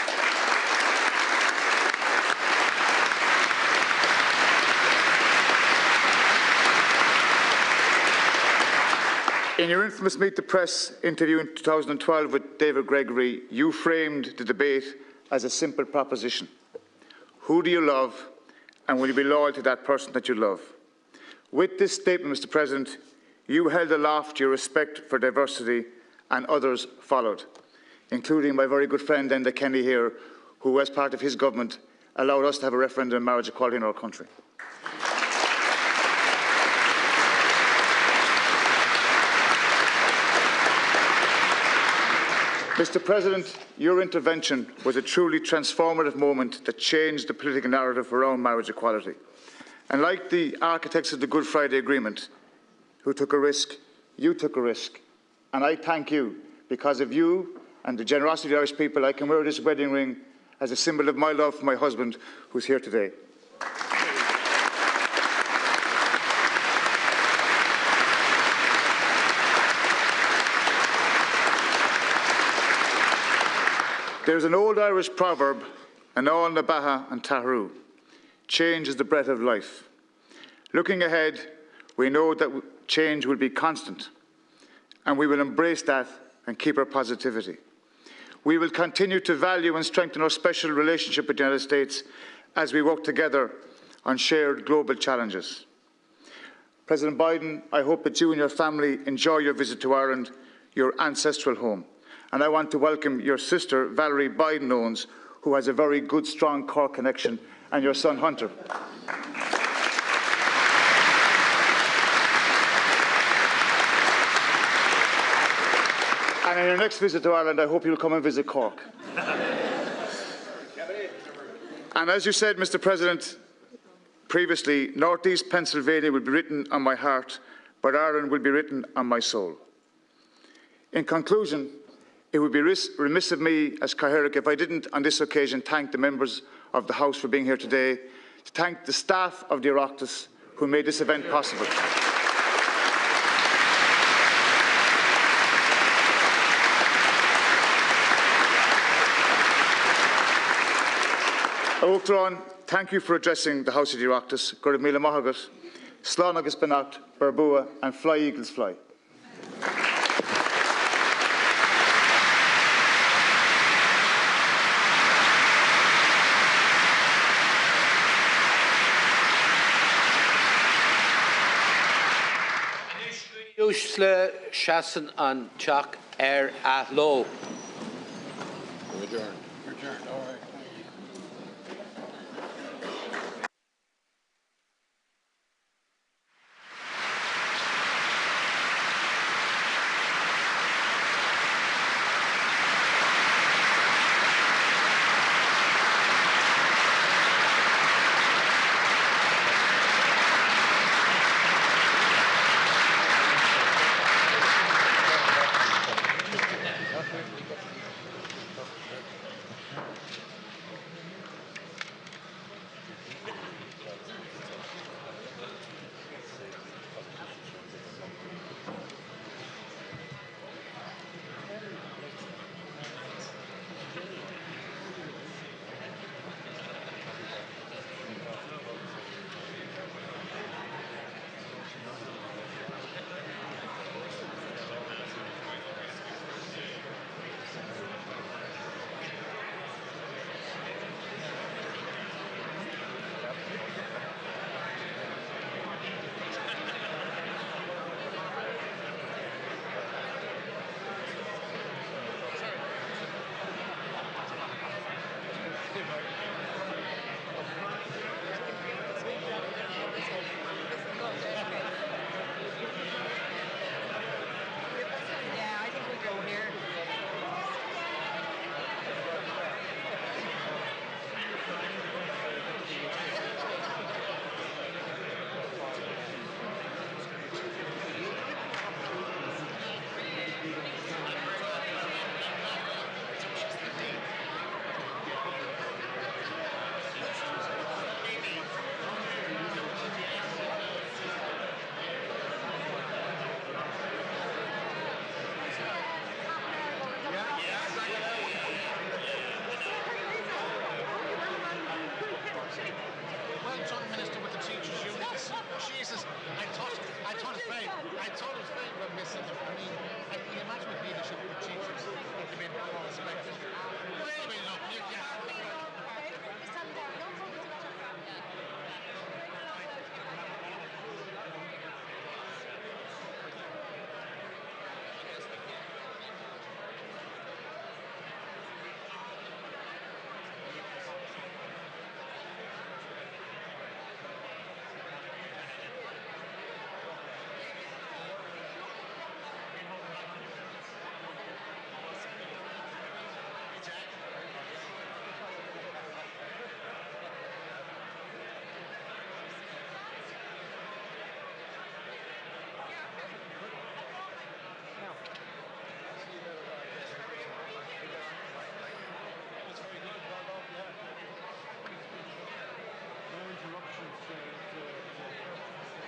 interview in 2012 with David Gregory, you framed the debate as a simple proposition. Who do you love, and will you be loyal to that person that you love? With this statement, Mr. President, you held aloft your respect for diversity, and others followed, including my very good friend Enda Kenny here, who, as part of his government, allowed us to have a referendum on marriage equality in our country. Mr. President, your intervention was a truly transformative moment that changed the political narrative around marriage equality. And like the architects of the Good Friday Agreement, who took a risk, you took a risk. And I thank you. Because of you and the generosity of the Irish people, I can wear this wedding ring as a symbol of my love for my husband, who's here today. There's an old Irish proverb, "Anall na Baha and Tahrú," change is the breath of life. Looking ahead, we know that change will be constant, and we will embrace that and keep our positivity. We will continue to value and strengthen our special relationship with the United States as we work together on shared global challenges. President Biden, I hope that you and your family enjoy your visit to Ireland, your ancestral home. And I want to welcome your sister, Valerie Biden-Owens, who has a very good, strong Cork connection, and your son, Hunter. And in your next visit to Ireland, I hope you'll come and visit Cork. And as you said, Mr. President, previously, North East Pennsylvania will be written on my heart, but Ireland will be written on my soul. In conclusion, it would be remiss of me as Cathaoirleach if I didn't on this occasion thank the members of the House for being here today, to thank the staff of the Oireachtas who made this event possible. Oireachtas, thank you for addressing the House of the Oireachtas. Gurb Míle Maithagat, Slán agus Beannacht, Barbua, and Fly Eagles Fly. Uisle Shasan an Chuck at low. Adjourned. Adjourned. All right.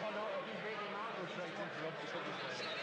Oh no, I've been breaking Margot straight interrupt.